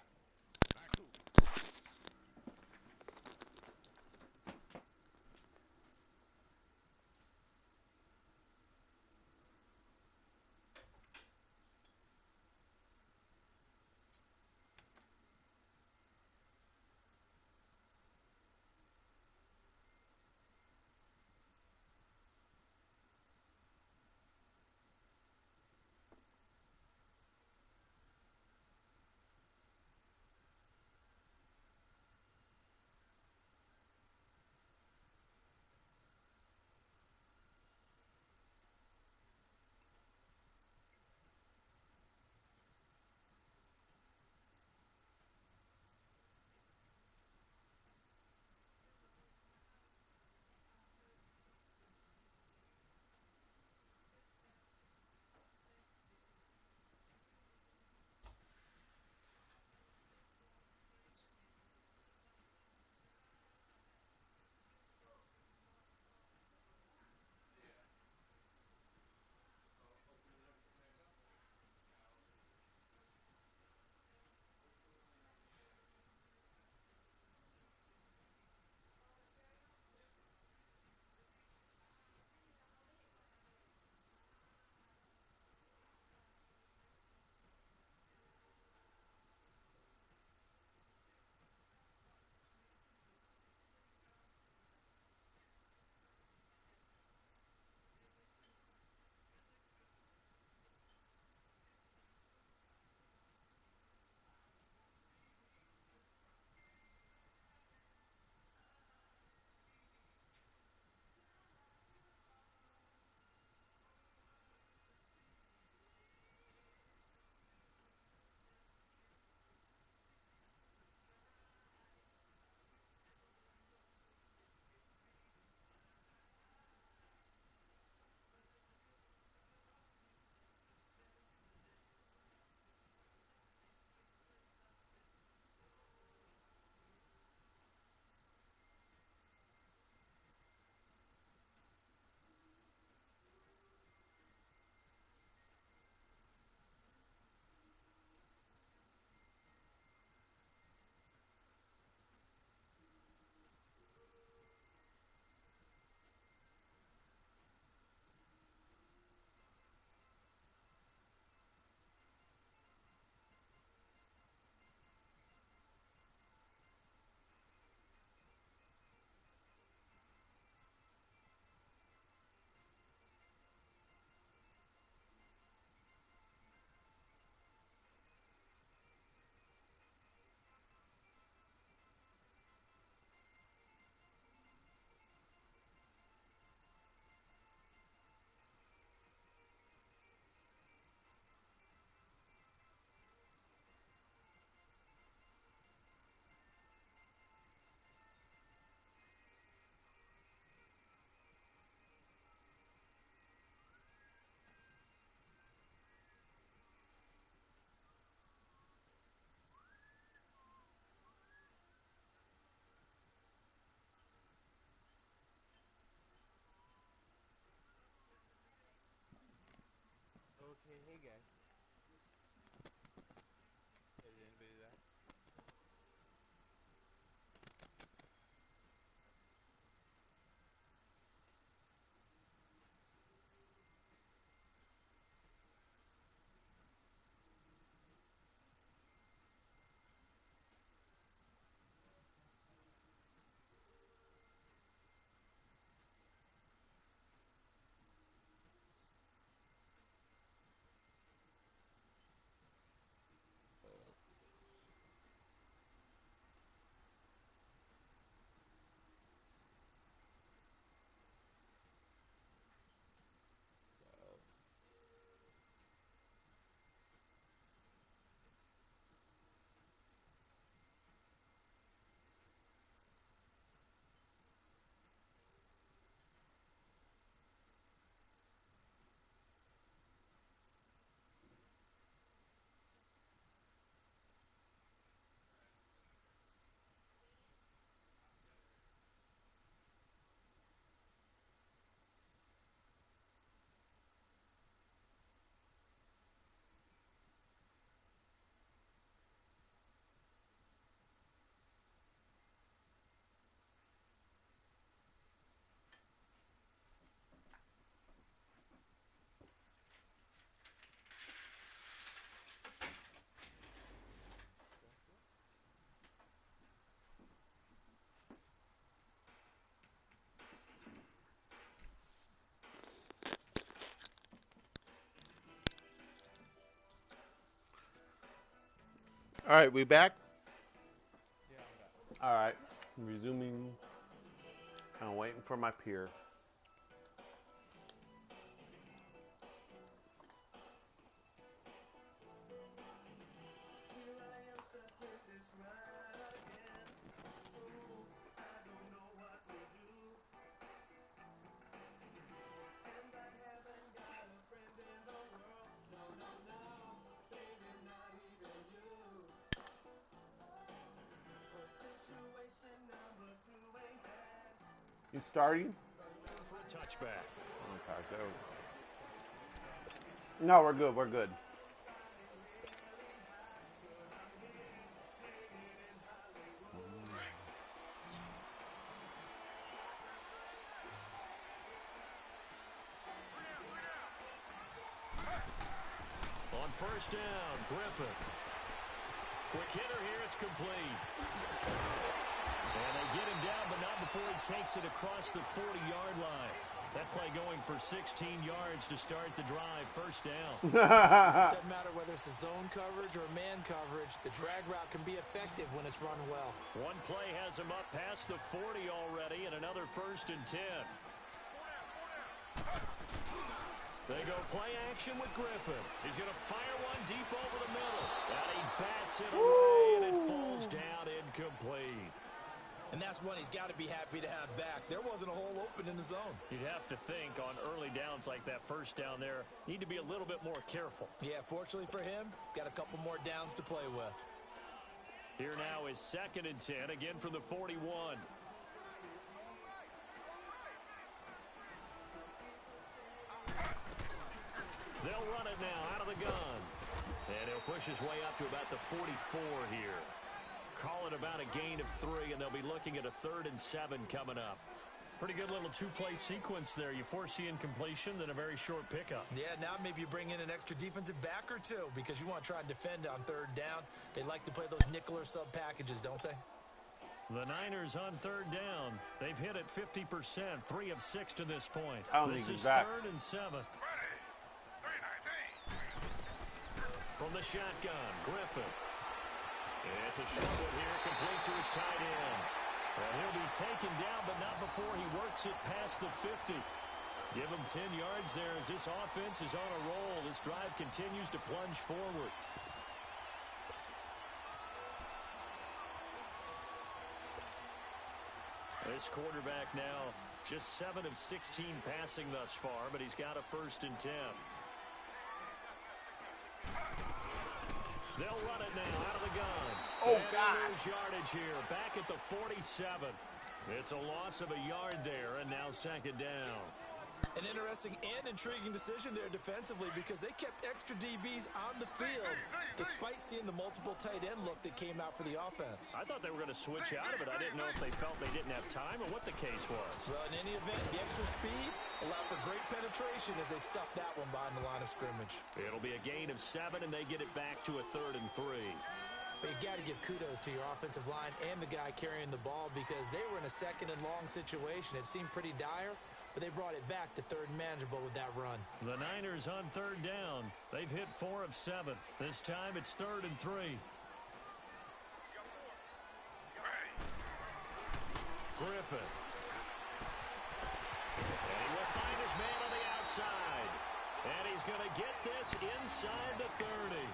Speaker 3: Hey guys. Did anybody do that?
Speaker 1: All right, we back?
Speaker 3: Yeah, I'm back.
Speaker 1: All right, resuming. I'm waiting for my peer. You starting?
Speaker 4: For a touchback.
Speaker 1: Okay, there we go. No, we're good. We're good.
Speaker 4: On first down, Griffin. Quick hitter here, it's complete. And they get him down, but not before he takes it across the 40-yard line. That play going for 16 yards to start the drive, first down.
Speaker 5: Doesn't matter whether it's a zone coverage or man coverage, the drag route can be effective when it's run well.
Speaker 4: One play has him up past the 40 already, and another first and 10. They go play action with Griffin. He's going to fire one deep over the middle. And he bats it away, and it falls down incomplete.
Speaker 5: And that's one he's got to be happy to have back. There wasn't a hole open in the zone.
Speaker 4: You'd have to think on early downs like that first down there, need to be a little bit more careful.
Speaker 5: Yeah, fortunately for him, got a couple more downs to play with.
Speaker 4: Here now is 2nd and 10, again from the 41. They'll run it now out of the gun. And he'll push his way up to about the 44 here. Call it about a gain of 3, and they'll be looking at a 3rd and 7 coming up. Pretty good little two-play sequence there. You force the incompletion, then a very short pickup.
Speaker 5: Yeah, now maybe you bring in an extra defensive back or two because you want to try and defend on 3rd down. They like to play those nickel or sub packages, don't they?
Speaker 4: The Niners on 3rd down. They've hit it 50%, 3 of 6 to this point. This is 3rd and 7.
Speaker 6: Ready. 319.
Speaker 4: From the shotgun, Griffin. It's a short one here, complete to his tight end. And he'll be taken down, but not before he works it past the 50. Give him 10 yards there as this offense is on a roll. This drive continues to plunge forward. This quarterback now just 7 of 16 passing thus far, but he's got a 1st and 10. They'll run it now out of the gun.
Speaker 1: Oh, God.
Speaker 4: Lose yardage here, back at the 47. It's a loss of a yard there, and now 2nd down.
Speaker 5: An interesting and intriguing decision there defensively because they kept extra DBs on the field despite seeing the multiple tight end look that came out for the offense.
Speaker 4: I thought they were going to switch out of it. I didn't know if they felt they didn't have time or what the case was.
Speaker 5: Well, in any event, the extra speed allowed for great penetration as they stuffed that one behind the line of scrimmage.
Speaker 4: It'll be a gain of 7, and they get it back to a 3rd and 3.
Speaker 5: But you got to give kudos to your offensive line and the guy carrying the ball because they were in a 2nd and long situation. It seemed pretty dire, but they brought it back to 3rd and manageable with that run.
Speaker 4: The Niners on 3rd down. They've hit 4 of 7. This time it's 3rd and 3. Griffin. And he will find his man on the outside. And he's going to get this inside the 30.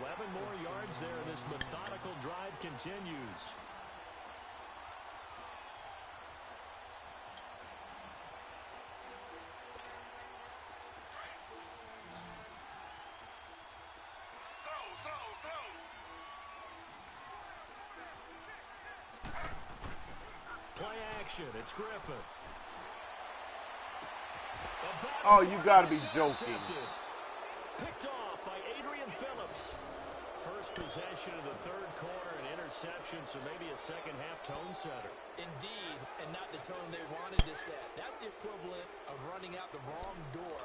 Speaker 4: 11 more yards there. This methodical drive continues. Play action. It's Griffin.
Speaker 1: Oh, you got to be joking.
Speaker 4: Picked off by Adrian Phillips. First possession of the 3rd quarter, an interception, so maybe a second-half tone setter.
Speaker 5: Indeed, and not the tone they wanted to set. That's the equivalent of running out the wrong door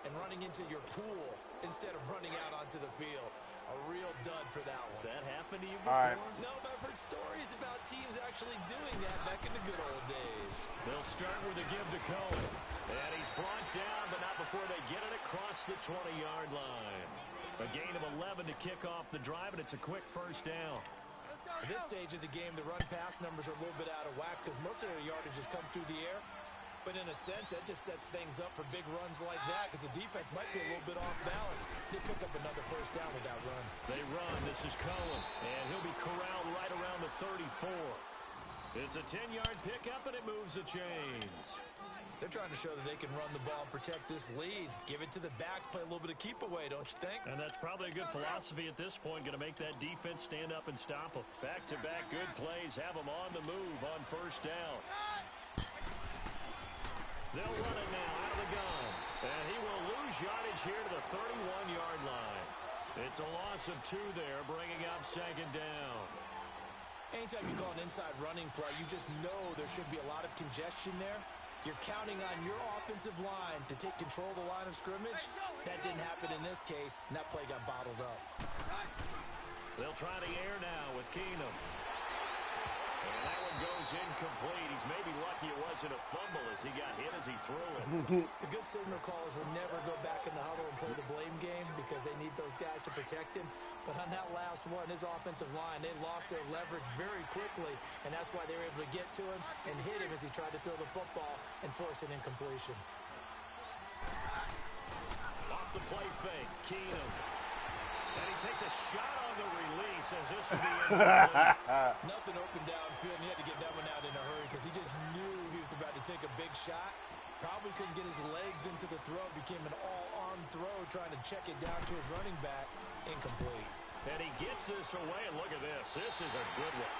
Speaker 5: and running into your pool instead of running out onto the field. A real dud for that one.
Speaker 4: Has that happened to you before?
Speaker 1: All right.
Speaker 5: No, but I've heard stories about teams actually doing that back in the good old days.
Speaker 4: They'll start with a give to Cohen. And he's brought down, but not before they get it across the 20-yard line. A gain of 11 to kick off the drive, and it's a quick 1st down.
Speaker 5: At this stage of the game, the run-pass numbers are a little bit out of whack because most of their yardage has come through the air. But in a sense, that just sets things up for big runs like that because the defense might be a little bit off balance. They pick up another 1st down with that run.
Speaker 4: They run. This is Cohen, and he'll be corralled right around the 34. It's a 10-yard pickup, and it moves the chains.
Speaker 5: They're trying to show that they can run the ball and protect this lead. Give it to the backs, play a little bit of keep away, don't you think?
Speaker 4: And that's probably a good philosophy at this point, going to make that defense stand up and stop them. Back-to-back good plays, have them on the move on 1st down. They'll run it now out of the gun. And he will lose yardage here to the 31-yard line. It's a loss of 2 there, bringing up 2nd down.
Speaker 5: Anytime you call an inside running play, you just know there should be a lot of congestion there. You're counting on your offensive line to take control of the line of scrimmage. That didn't happen in this case, and that play got bottled up.
Speaker 4: They'll try the air now with Keenum. And that one goes incomplete. He's maybe lucky it wasn't a fumble as he got hit as he threw it.
Speaker 5: The good signal callers will never go back in the huddle and play the blame game because they need those guys to protect him. But on that last one, his offensive line, they lost their leverage very quickly, and that's why they were able to get to him and hit him as he tried to throw the football and force an incompletion.
Speaker 4: Off the play fake, Keenum. And he takes a shot on the release as this will be incomplete.
Speaker 5: Nothing open downfield, and he had to get that one out in a hurry because he just knew he was about to take a big shot. Probably couldn't get his legs into the throw. Became an all-arm throw, trying to check it down to his running back. Incomplete.
Speaker 4: And he gets this away, and look at this. This is a good one.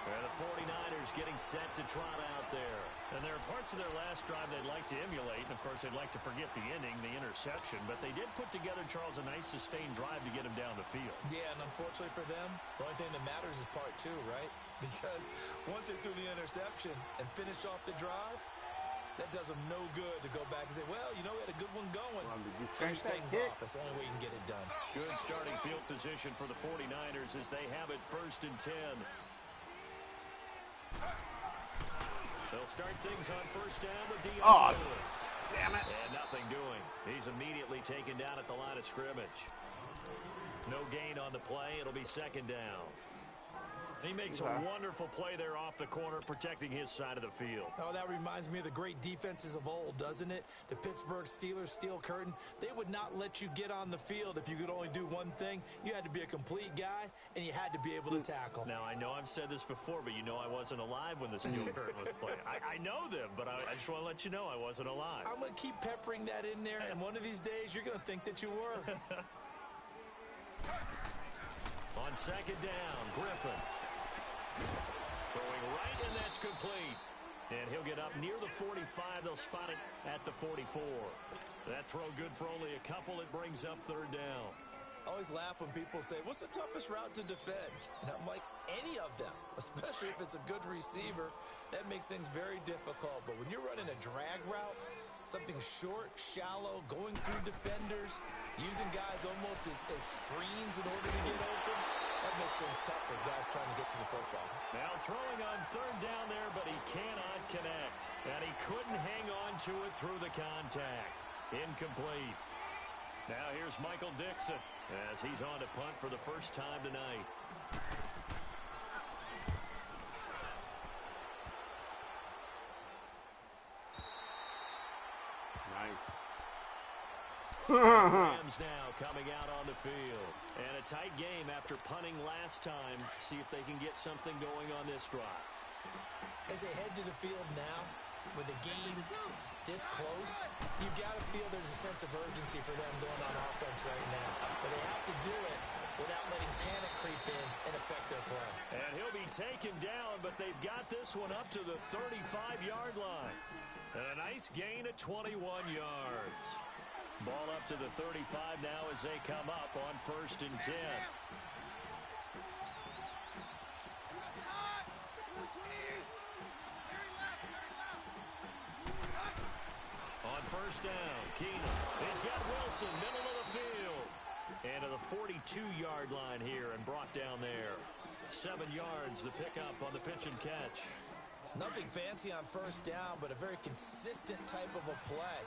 Speaker 4: And the 49ers getting set to trot out there. And there are parts of their last drive they'd like to emulate. And, of course, they'd like to forget the ending, the interception. But they did put together, Charles, a nice sustained drive to get him down the field.
Speaker 5: Yeah, and unfortunately for them, the only thing that matters is part 2, right? Because once they threw the interception and finished off the drive, that does them no good to go back and say, well, you know, we had a good one going. Finish things off. That's the only way you can get it done.
Speaker 4: Good starting field position for the 49ers as they have it 1st and 10. They'll start things on 1st down with Dion Lewis.
Speaker 1: Damn it.
Speaker 4: And nothing doing. He's immediately taken down at the line of scrimmage. No gain on the play. It'll be 2nd down. He makes a wonderful play there off the corner, protecting his side of the field.
Speaker 5: Oh, that reminds me of the great defenses of old, doesn't it? The Pittsburgh Steelers steel curtain. They would not let you get on the field if you could only do one thing. You had to be a complete guy, and you had to be able to tackle.
Speaker 4: Now, I know I've said this before, but you know I wasn't alive when the steel curtain was playing. I know them, but I just want to let you know I wasn't alive.
Speaker 5: I'm going to keep peppering that in there, and one of these days you're going to think that you were.
Speaker 4: On 2nd down, Griffin. Throwing right, and that's complete. And he'll get up near the 45. They'll spot it at the 44. That throw good for only a couple. It brings up third down.
Speaker 5: I always laugh when people say, what's the toughest route to defend? And I'm like, any of them, especially if it's a good receiver. That makes things very difficult. But when you're running a drag route, something short, shallow, going through defenders, using guys almost as screens in order to get open, that makes things tough for guys trying to get to the football.
Speaker 4: Now throwing on third down there, but he cannot connect. And he couldn't hang on to it through the contact. Incomplete. Now here's Michael Dixon as he's on to punt for the first time tonight.
Speaker 1: Nice.
Speaker 4: Rams now coming out on the field. And a tight game after punting last time. See if they can get something going on this drive.
Speaker 5: As they head to the field now, with the game this close, you've got to feel there's a sense of urgency for them going on offense right now. But they have to do it without letting panic creep in and affect their play.
Speaker 4: And he'll be taken down, but they've got this one up to the 35-yard line. And a nice gain of 21 yards. Ball up to the 35 now as they come up on 1st and 10. On 1st down, Keenum. He's got Wilson, middle of the field. And to the 42-yard line here and brought down there. 7 yards, the pickup on the pitch and catch.
Speaker 5: Nothing fancy on 1st down, but a very consistent type of a play.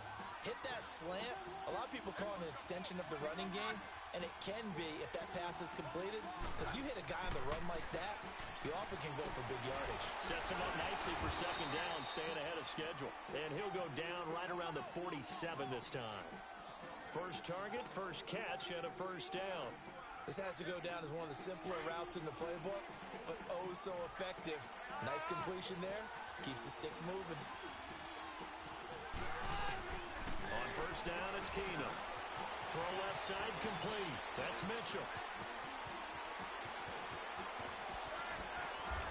Speaker 5: Hit that slant. A lot of people call it an extension of the running game, and it can be if that pass is completed. Because you hit a guy on the run like that, you often can go for big yardage.
Speaker 4: Sets him up nicely for 2nd down, staying ahead of schedule. And he'll go down right around the 47 this time. First target, first catch, and a 1st down.
Speaker 5: This has to go down as one of the simpler routes in the playbook, but oh so effective. Nice completion there. Keeps the sticks moving.
Speaker 4: On 1st down, it's Keenum. Throw left side complete. That's Mitchell.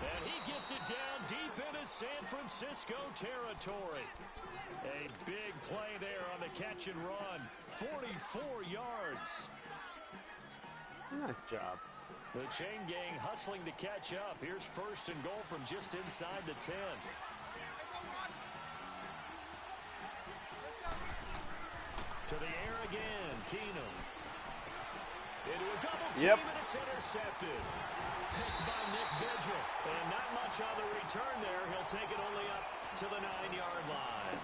Speaker 4: And he gets it down deep into San Francisco territory. A big play there on the catch and run. 44 yards.
Speaker 1: Nice job.
Speaker 4: The chain gang hustling to catch up. Here's 1st and goal from just inside the 10. To the air again, Keenum. Into a double team, and it's intercepted. Picked by Nick Vigil. And not much on the return there. He'll take it only up to the 9-yard line.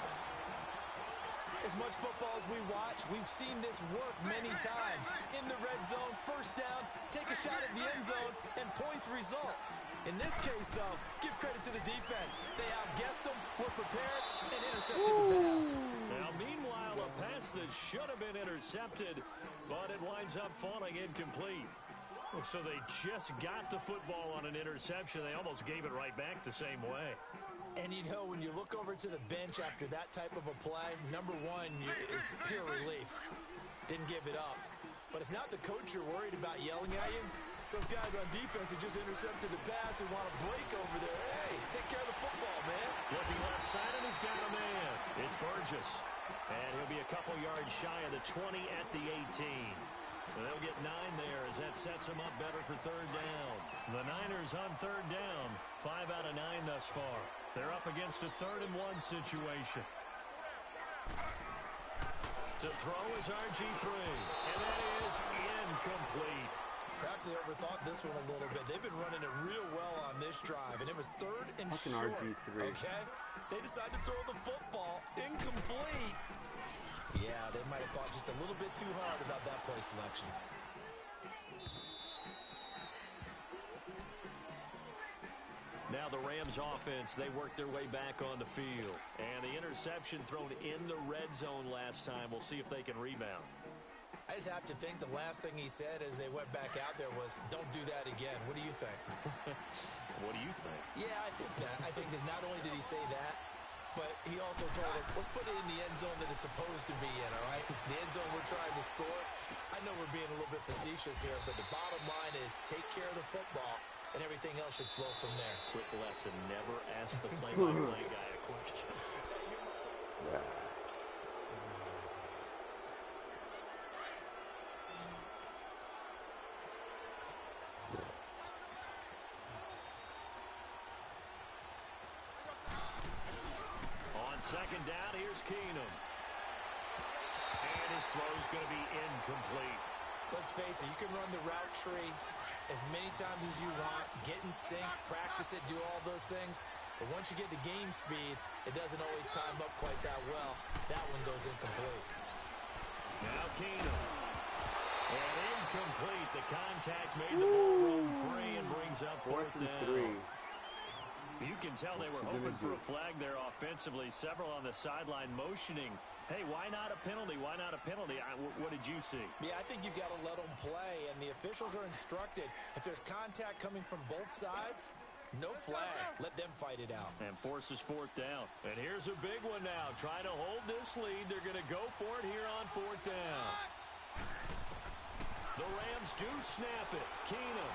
Speaker 5: As much football as we watch, we've seen this work many times. In the red zone, 1st down, take a shot at the end zone, and points result. In this case, though, give credit to the defense. They outguessed them, were prepared, and intercepted the pass.
Speaker 4: Now, meanwhile, a pass that should have been intercepted, but it winds up falling incomplete. So they just got the football on an interception. They almost gave it right back the same way.
Speaker 5: And you know, when you look over to the bench after that type of a play, number one is pure relief. Didn't give it up. But it's not the coach you're worried about yelling at you. It's those guys on defense who just intercepted the pass who want to break over there. Hey, take care of the football, man.
Speaker 4: Looking left side, and he's got a man. It's Burgess. And he'll be a couple yards shy of the 20 at the 18. And they'll get 9 there as that sets them up better for 3rd down. The Niners on 3rd down. 5 out of 9 thus far. They're up against a 3rd and 1 situation. To throw is RG3. And that is incomplete.
Speaker 5: Perhaps they overthought this one a little bit. They've been running it real well on this drive, and it was 3rd and short.
Speaker 1: RG3.
Speaker 5: Okay? They decided to throw the football. Incomplete. Yeah, they might have thought just a little bit too hard about that play selection.
Speaker 4: Now the Rams offense, they work their way back on the field. And the interception thrown in the red zone last time. We'll see if they can rebound.
Speaker 5: I just have to think the last thing he said as they went back out there was, don't do that again. What do you think?
Speaker 4: What do you think?
Speaker 5: Yeah, I think that. I think that not only did he say that, but he also told him, let's put it in the end zone that it's supposed to be in, all right? The end zone we're trying to score. I know we're being a little bit facetious here, but the bottom line is take care of the football and everything else should flow from there.
Speaker 4: Quick lesson, never ask the play-by-play guy a question.
Speaker 1: Yeah.
Speaker 4: On second down, here's Keenum. And his throw's going to be incomplete.
Speaker 5: Let's face it, you can run the route tree as many times as you want, get in sync, practice it, do all those things. But once you get to game speed, it doesn't always time up quite that well. That one goes incomplete.
Speaker 4: Now Keenum. And incomplete. The contact made the ball roam free and brings up fourth down. You can tell they were hoping for a flag there offensively. Several on the sideline motioning. Hey, why not a penalty? Why not a penalty? What did you see?
Speaker 5: Yeah, I think you've got to let them play, and the officials are instructed. If there's contact coming from both sides, no flag. Let them fight it out.
Speaker 4: And forces fourth down. And here's a big one now. Trying to hold this lead. They're going to go for it here on fourth down. The Rams do snap it. Keenum.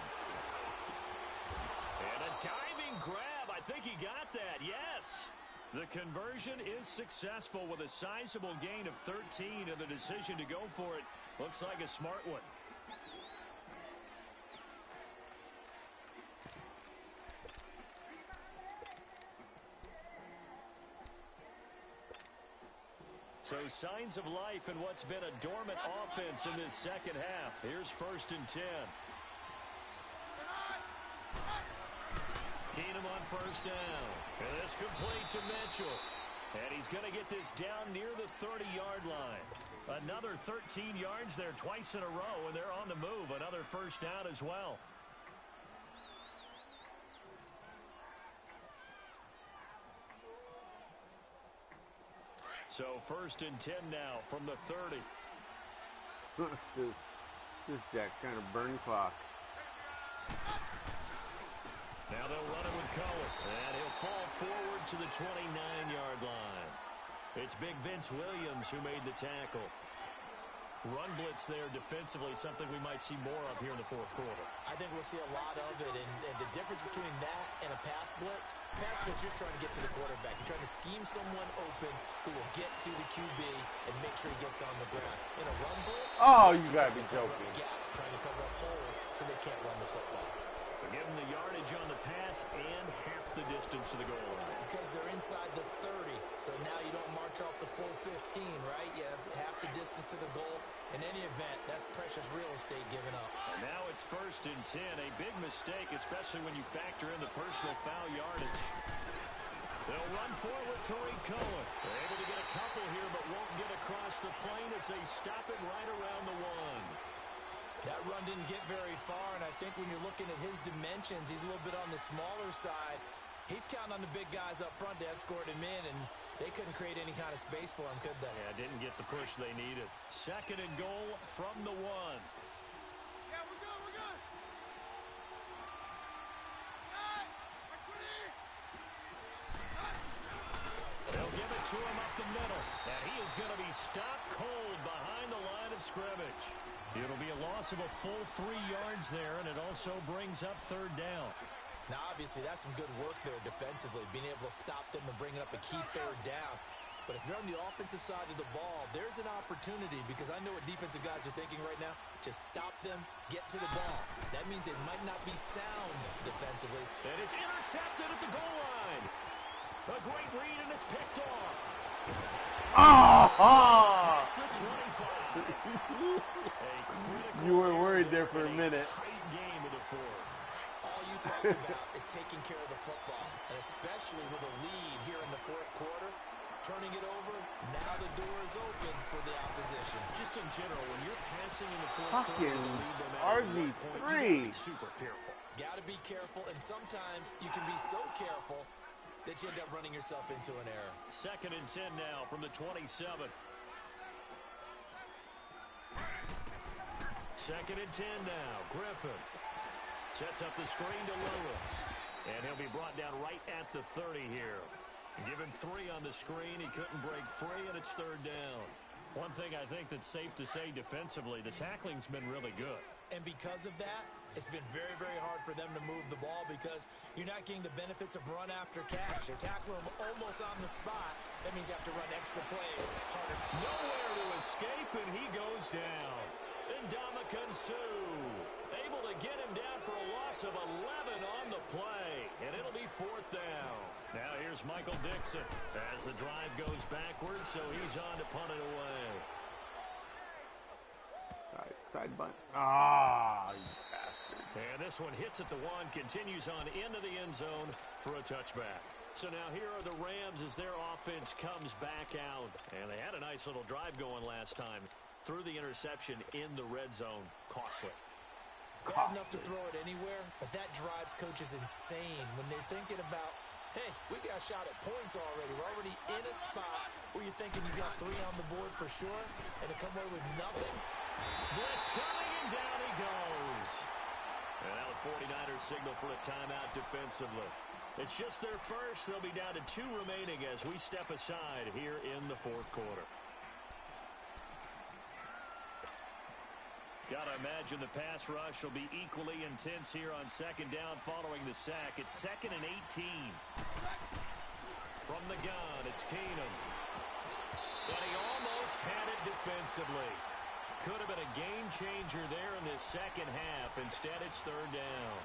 Speaker 4: And a diving grab. I think he got that. Yes. The conversion is successful with a sizable gain of 13, and the decision to go for it looks like a smart one. So signs of life in what's been a dormant offense in this second half. Here's 1st and 10. Keenum on 1st down. And this complete to Mitchell. And he's going to get this down near the 30-yard line. Another 13 yards there twice in a row, and they're on the move. Another 1st down as well. So 1st and 10 now from the 30.
Speaker 1: this Jack trying to burn clock.
Speaker 4: Now they'll run it with Cullen, and he'll fall forward to the 29-yard line. It's Big Vince Williams who made the tackle. Run blitz there defensively, something we might see more of here in the 4th quarter.
Speaker 5: I think we'll see a lot of it, and the difference between that and a pass blitz, you're trying to get to the quarterback. You're trying to scheme someone open who will get to the QB and make sure he gets on the ground. In a run blitz,
Speaker 1: you gotta be joking.
Speaker 5: Gaps, trying to cover up holes so they can't run the football.
Speaker 4: Give them the yardage on the pass and half the distance to the goal line.
Speaker 5: Because they're inside the 30, so now you don't march off the full 15, right? You have half the distance to the goal. In any event, that's precious real estate given up.
Speaker 4: And now it's 1st and 10. A big mistake, especially when you factor in the personal foul yardage. They'll run forward to Cohen. They're able to get a couple here, but won't get across the plane as they stop it right around the 1.
Speaker 5: That run didn't get very far, and I think when you're looking at his dimensions, he's a little bit on the smaller side. He's counting on the big guys up front to escort him in, and they couldn't create any kind of space for him, could they?
Speaker 4: Yeah, didn't get the push they needed. 2nd and goal from the 1.
Speaker 6: Yeah, we're good, we're good.
Speaker 4: They'll give it to him up the middle, and he is going to be stopped cold behind the line of scrimmage. It'll be a loss of a full 3 yards there, and it also brings up 3rd down.
Speaker 5: Now, obviously, that's some good work there defensively, being able to stop them and bringing up a key 3rd down. But if you're on the offensive side of the ball, there's an opportunity, because I know what defensive guys are thinking right now. Just stop them, get to the ball. That means they might not be sound defensively.
Speaker 4: And it's intercepted at the goal line. A great read, and it's picked off. That's the 25.
Speaker 1: You were worried there for a minute.
Speaker 4: Tight game of the 4th.
Speaker 5: All you talk about is taking care of the football, and especially with a lead here in the 4th quarter, turning it over, now the door is open for the opposition.
Speaker 4: Just in general, when you're passing in the 4th
Speaker 1: Fucking
Speaker 4: quarter, you
Speaker 1: RG3.
Speaker 4: be super careful.
Speaker 5: Got to be careful, and sometimes you can be so careful that you end up running yourself into an error.
Speaker 4: 2nd and 10 now from the 27. 2nd and 10 now. Griffin sets up the screen to Lewis. And he'll be brought down right at the 30 here. Give him 3 on the screen. He couldn't break free, and it's 3rd down. One thing I think that's safe to say defensively, the tackling's been really good.
Speaker 5: And because of that, it's been very, very hard for them to move the ball because you're not getting the benefits of run after catch. They're tackling them almost on the spot. That means you have to run extra plays harder.
Speaker 4: Nowhere to escape, and he goes down. Ndamukong Suh able to get him down for a loss of 11 on the play, and it'll be 4th down. Now here's Michael Dixon as the drive goes backwards, so he's on to punt it away.
Speaker 1: Side bunt. Ah, you bastard.
Speaker 4: And this one hits at the 1, continues on into the end zone for a touchback. So now here are the Rams as their offense comes back out. And they had a nice little drive going last time. Through the interception in the red zone. Costly.
Speaker 5: Bad enough to throw it anywhere, but that drives coaches insane when they're thinking about, hey, we got a shot at points already. We're already in a spot where you're thinking you got 3 on the board for sure, and to come away with nothing.
Speaker 4: Blitz coming, and down he goes. And now the 49ers signal for a timeout defensively. It's just their first. They'll be down to 2 remaining as we step aside here in the 4th quarter. Gotta imagine the pass rush will be equally intense here on 2nd down following the sack. It's 2nd and 18. From the gun, it's Keenum. And he almost had it defensively. Could have been a game changer there in this second half. Instead, it's 3rd down.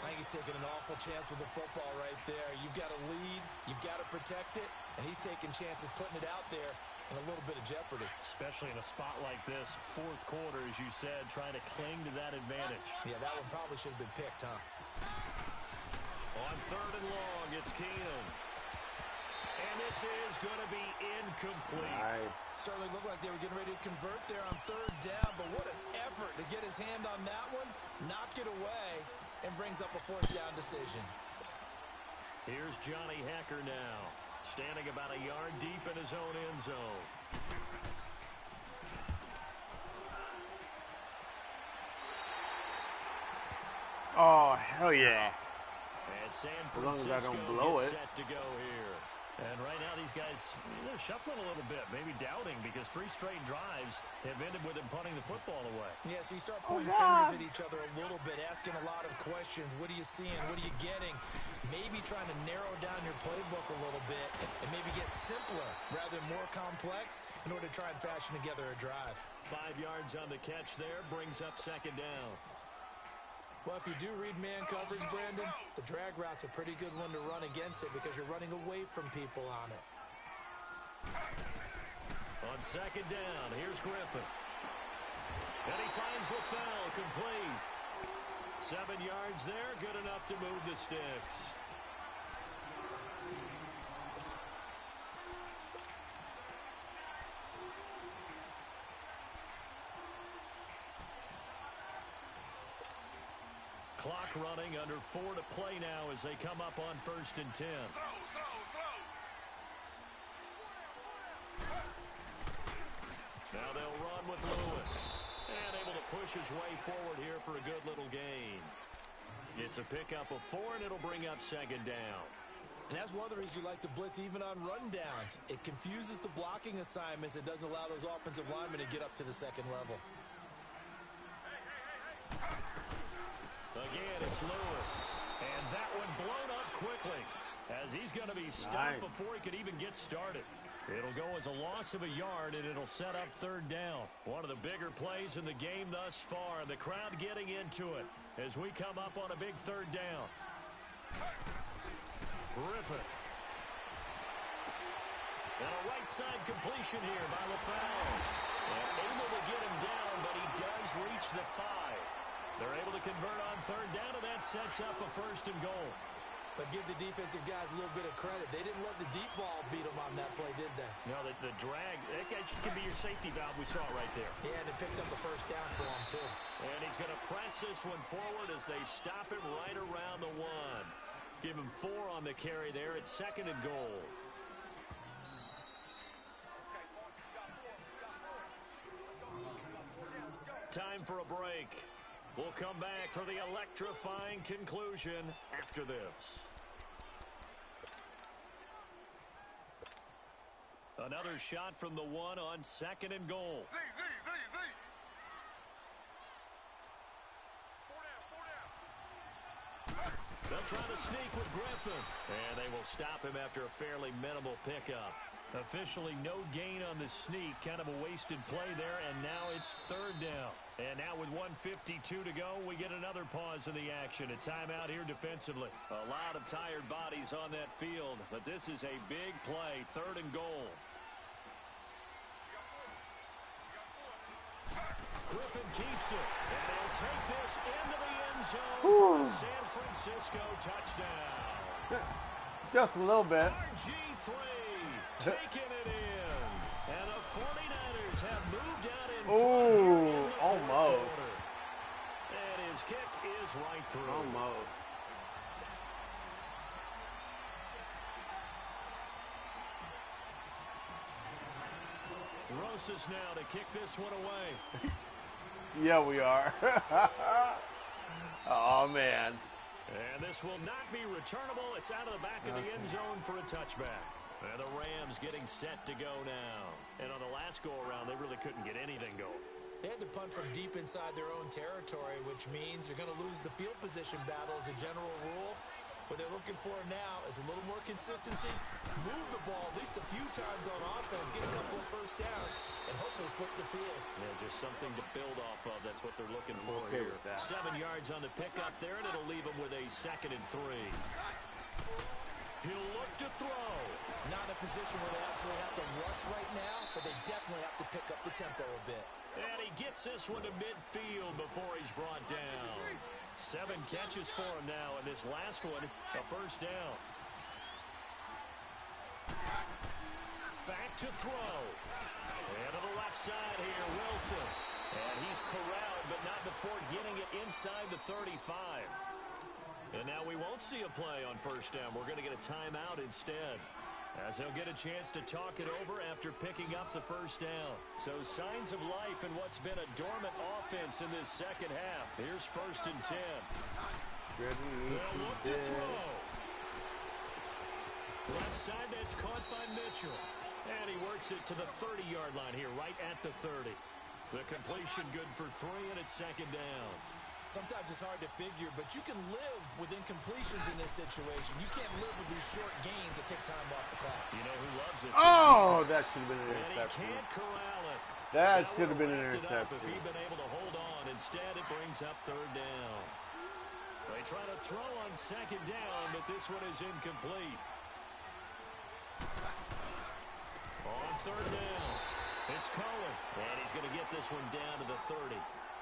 Speaker 5: I think he's taking an awful chance with the football right there. You've got to lead, you've got to protect it, and he's taking chances putting it out there in a little bit of jeopardy.
Speaker 4: Especially in a spot like this, 4th quarter, as you said, trying to cling to that advantage.
Speaker 5: Yeah, that one probably should have been picked, huh?
Speaker 4: On 3rd and long, it's Keenum. And this is going to be incomplete.
Speaker 1: Nice.
Speaker 5: Certainly looked like they were getting ready to convert there on 3rd down, but what an effort to get his hand on that one, knock it away, and brings up a 4th down decision.
Speaker 4: Here's Johnny Hecker now, standing about a yard deep in his own end zone.
Speaker 1: Oh, hell yeah.
Speaker 4: And San
Speaker 1: As long as I
Speaker 4: Francisco
Speaker 1: don't blow
Speaker 4: gets
Speaker 1: it.
Speaker 4: set to go here. And right now these guys, they're shuffling a little bit, maybe doubting, because 3 straight drives have ended with them punting the football away.
Speaker 5: Yeah, so you start pointing fingers at each other a little bit, asking a lot of questions. What are you seeing? What are you getting? Maybe trying to narrow down your playbook a little bit and maybe get simpler rather than more complex in order to try and fashion together a drive.
Speaker 4: 5 yards on the catch there, brings up 2nd down.
Speaker 5: Well, if you do read man coverage, Brandon, the drag route's a pretty good one to run against it because you're running away from people on it.
Speaker 4: On 2nd down, here's Griffin. And he finds LaFell complete. 7 yards there, good enough to move the sticks. Clock running, under 4 to play now as they come up on 1st and 10. Now they'll run with Lewis. And able to push his way forward here for a good little gain. It's a pickup of 4, and it'll bring up 2nd down.
Speaker 5: And that's one of the reasons you like to blitz even on rundowns. It confuses the blocking assignments. It doesn't allow those offensive linemen to get up to the 2nd level.
Speaker 4: Again, it's Lewis. And that one blown up quickly as he's going to be stopped before he could even get started. It'll go as a loss of a yard, and it'll set up 3rd down. One of the bigger plays in the game thus far. The crowd getting into it as we come up on a big 3rd down. Griffin. And a right side completion here by LaFell. And able to get him down, but he does reach the 5. They're able to convert on 3rd down, and that sets up a 1st and goal.
Speaker 5: But give the defensive guys a little bit of credit. They didn't let the deep ball beat them on that play, did they?
Speaker 4: No, the drag, that can be your safety valve. We saw it right there.
Speaker 5: Yeah, and it picked up the 1st down for him, too.
Speaker 4: And he's going to press this one forward as they stop him right around the 1. Give him 4 on the carry there. It's 2nd and goal. Time for a break. We'll come back for the electrifying conclusion after this. Another shot from the 1 on 2nd and goal. trying to sneak with Griffin. And they will stop him after a fairly minimal pickup. Officially no gain on the sneak. Kind of a wasted play there, and now it's third down. And now with 1:52 to go, we get another pause in the action. A timeout here defensively. A lot of tired bodies on that field, but this is a big play. Third and goal. Griffin keeps it, and they'll take this into the end zone for a San Francisco touchdown.
Speaker 1: Just a little bit.
Speaker 4: RG3 taking it in, and the 49ers have moved out in front
Speaker 1: Ooh,
Speaker 4: in the
Speaker 1: almost.
Speaker 4: fourth quarter. And his kick is right through.
Speaker 1: Almost.
Speaker 4: Rosas now to kick this one away.
Speaker 1: Yeah, we are. Oh, man.
Speaker 4: And this will not be returnable. It's out of the back of the end zone for a touchback. And the Rams getting set to go now. And on the last go-around, they really couldn't get anything going.
Speaker 5: They had to punt from deep inside their own territory, which means they're going to lose the field position battle as a general rule. What they're looking for now is a little more consistency, move the ball at least a few times on offense, get a couple of first downs, and hopefully flip the field.
Speaker 4: Yeah, just something to build off of. That's what they're looking for
Speaker 1: okay
Speaker 4: here.
Speaker 1: with that.
Speaker 4: 7 yards on the pickup there, and it'll leave him with a 2nd and 3. He'll look to throw.
Speaker 5: Not in a position where they absolutely have to rush right now, but they definitely have to pick up the tempo a bit.
Speaker 4: And he gets this one to midfield before he's brought down. 7 catches for him now, and this last one, a first down. Back to throw. And to the left side here, Wilson. And he's corralled, but not before getting it inside the 35. And now we won't see a play on first down. We're going to get a timeout instead, as he'll get a chance to talk it over after picking up the first down. So signs of life in what's been a dormant offense in this second half. Here's 1st and 10. They'll look to throw. Left side, that's caught by Mitchell. And he works it to the 30-yard line here, right at the 30. The completion good for 3, and it's 2nd down.
Speaker 5: Sometimes it's hard to figure, but you can live with incompletions in this situation. You can't live with these short gains that take time off the clock.
Speaker 4: You know who loves it?
Speaker 1: Oh, that should have been an
Speaker 4: And he
Speaker 1: interception.
Speaker 4: can't corral it.
Speaker 1: That
Speaker 4: Now
Speaker 1: should have been an
Speaker 4: would've wrapped it up
Speaker 1: interception.
Speaker 4: If he'd been able to hold on. Instead, it brings up 3rd down. They try to throw on 2nd down, but this one is incomplete. On 3rd down, it's Cohen. And he's going to get this one down to the 30.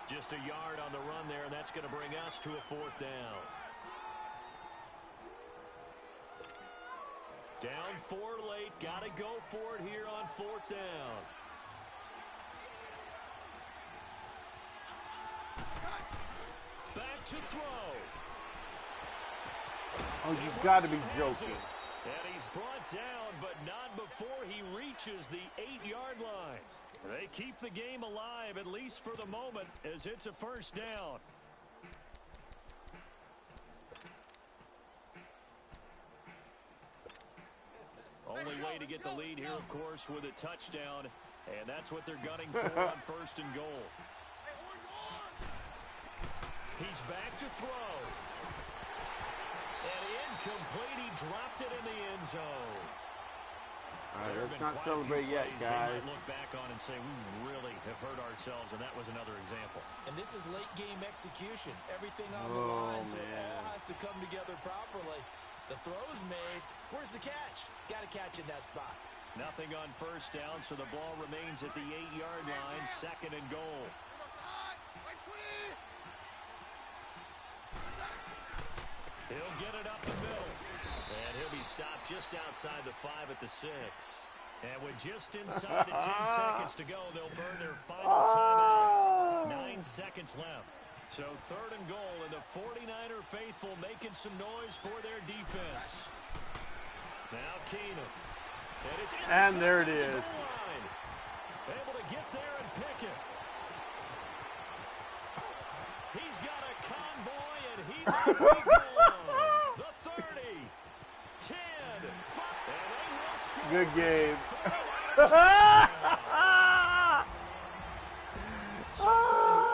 Speaker 4: Just a yard on the run there, and that's going to bring us to a 4th down. Down 4 late. Got to go for it here on 4th down. Back to throw.
Speaker 1: Oh, you got to be joking.
Speaker 4: And he's brought down, but not before he reaches the 8-yard line. They keep the game alive, at least for the moment, as it's a first down. Only way to get the lead here, of course, with a touchdown, and that's what they're gunning for on 1st and goal. He's back to throw. And incomplete, he dropped it in the end zone.
Speaker 1: All right, let's not celebrate yet,
Speaker 4: They
Speaker 1: guys.
Speaker 4: might look back on and say, we really have hurt ourselves, and that was another example.
Speaker 5: And this is late game execution. Everything on the
Speaker 1: Oh,
Speaker 5: line, so it
Speaker 1: man.
Speaker 5: all has to come together properly. The throw's made. Where's the catch? Got to catch in that spot.
Speaker 4: Nothing on first down, so the ball remains at the 8-yard line, 2nd and goal. He'll get it up the middle. And he'll be stopped just outside the 5 at the 6. And with just inside the 10 seconds to go, they'll burn their final timeout. 9 seconds left. So 3rd and goal, and the 49er faithful making some noise for their defense. Now Keenum. And, it's
Speaker 1: And there it
Speaker 4: intercepted at the
Speaker 1: is.
Speaker 4: goal line. Able to get there and pick it. He's got a convoy, and he might be gone. The 30, 10, 5, and they will score.
Speaker 1: Good game.
Speaker 4: So from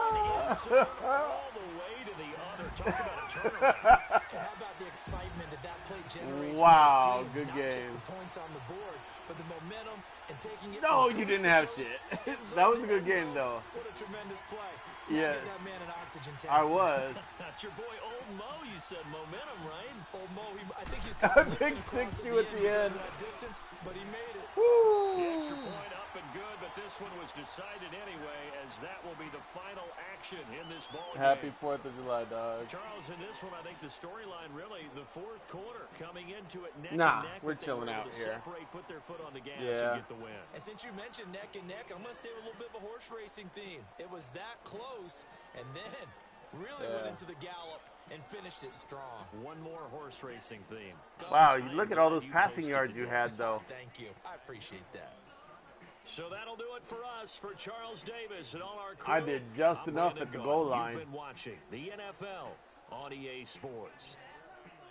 Speaker 4: one end zone all the way to the other. Talk about a turnaround.
Speaker 5: And how about the excitement that play generates
Speaker 1: Wow,
Speaker 5: for his team?
Speaker 1: good
Speaker 5: Not
Speaker 1: game.
Speaker 5: just the points on the board, but the momentum and taking it.
Speaker 1: No,
Speaker 5: from
Speaker 1: you
Speaker 5: coast
Speaker 1: didn't
Speaker 5: to
Speaker 1: have
Speaker 5: coast.
Speaker 1: shit.
Speaker 5: End
Speaker 1: That
Speaker 5: zone
Speaker 1: was a
Speaker 5: to
Speaker 1: good
Speaker 5: end
Speaker 1: game,
Speaker 5: zone.
Speaker 1: though.
Speaker 5: What a tremendous play.
Speaker 1: Yes.
Speaker 5: Give that man an oxygen tank.
Speaker 1: I was.
Speaker 4: That's your boy Old Mo, you said momentum, right?
Speaker 5: Old Mo, I think he's
Speaker 1: A
Speaker 5: limping
Speaker 1: big
Speaker 5: across
Speaker 1: 6-2
Speaker 5: at
Speaker 1: at the
Speaker 5: because
Speaker 1: end.
Speaker 5: of that distance, but he made it.
Speaker 4: The extra
Speaker 1: Woo!
Speaker 4: point up and good, but this one was decided anyway, as that will be the final action in this ball
Speaker 1: Happy
Speaker 4: game.
Speaker 1: 4th of July, dog.
Speaker 4: Charles, in this one, I think the storyline really, the fourth quarter, coming into it neck
Speaker 1: Nah,
Speaker 4: and neck.
Speaker 1: we're
Speaker 4: but they were
Speaker 1: chilling
Speaker 4: able
Speaker 1: out
Speaker 4: to
Speaker 1: here.
Speaker 4: Separate, put their foot on the gas
Speaker 1: Yeah.
Speaker 4: and get the win.
Speaker 5: And since you mentioned neck and neck, I'm going to stay with a little bit of a horse racing theme. It was that close, and then really went into the gallop and finished it strong.
Speaker 4: One more horse racing theme.
Speaker 1: Wow,
Speaker 4: I
Speaker 1: you
Speaker 4: am
Speaker 1: look at all
Speaker 4: glad
Speaker 1: those
Speaker 4: you
Speaker 1: passing
Speaker 4: posted
Speaker 1: yards
Speaker 4: the
Speaker 1: you
Speaker 4: game.
Speaker 1: had, though.
Speaker 5: Thank you. I appreciate that.
Speaker 4: So that'll do it for us, for Charles Davis and all our crew.
Speaker 1: I did just
Speaker 4: I'm
Speaker 1: enough
Speaker 4: Brandon
Speaker 1: at the
Speaker 4: Gaudin.
Speaker 1: goal line.
Speaker 4: You've been watching the NFL on EA Sports.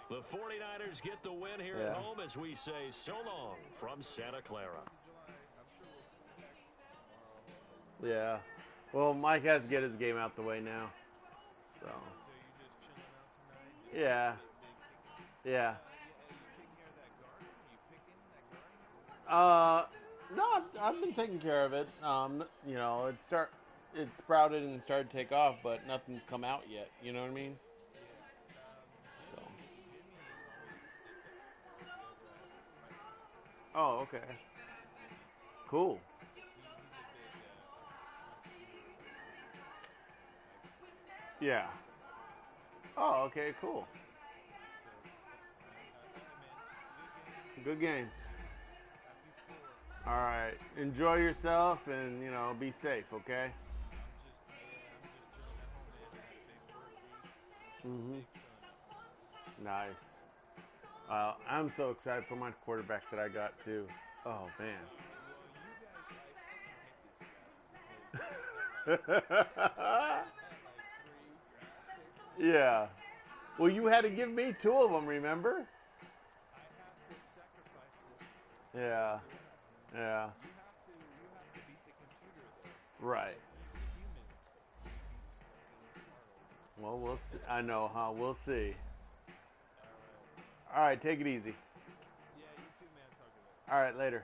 Speaker 4: The 49ers get the win here at home as we say so long from Santa Clara.
Speaker 1: Yeah. Well, Mike has to get his game out the way now. So. Yeah. Yeah. No, I've been taking care of it. You know, it sprouted and started to take off, but nothing's come out yet. You know what I mean? So. Oh, okay. Cool. Yeah. Oh, okay, cool. Good game. All right. Enjoy yourself and, you know, be safe, okay? Nice. I'm so excited for my quarterback that I got, too. Oh, man. Yeah. Well, you had to give me 2 of them, remember? Yeah. Yeah. Right. Well, we'll see. I know, huh? We'll see. All right, take it easy. All right, later.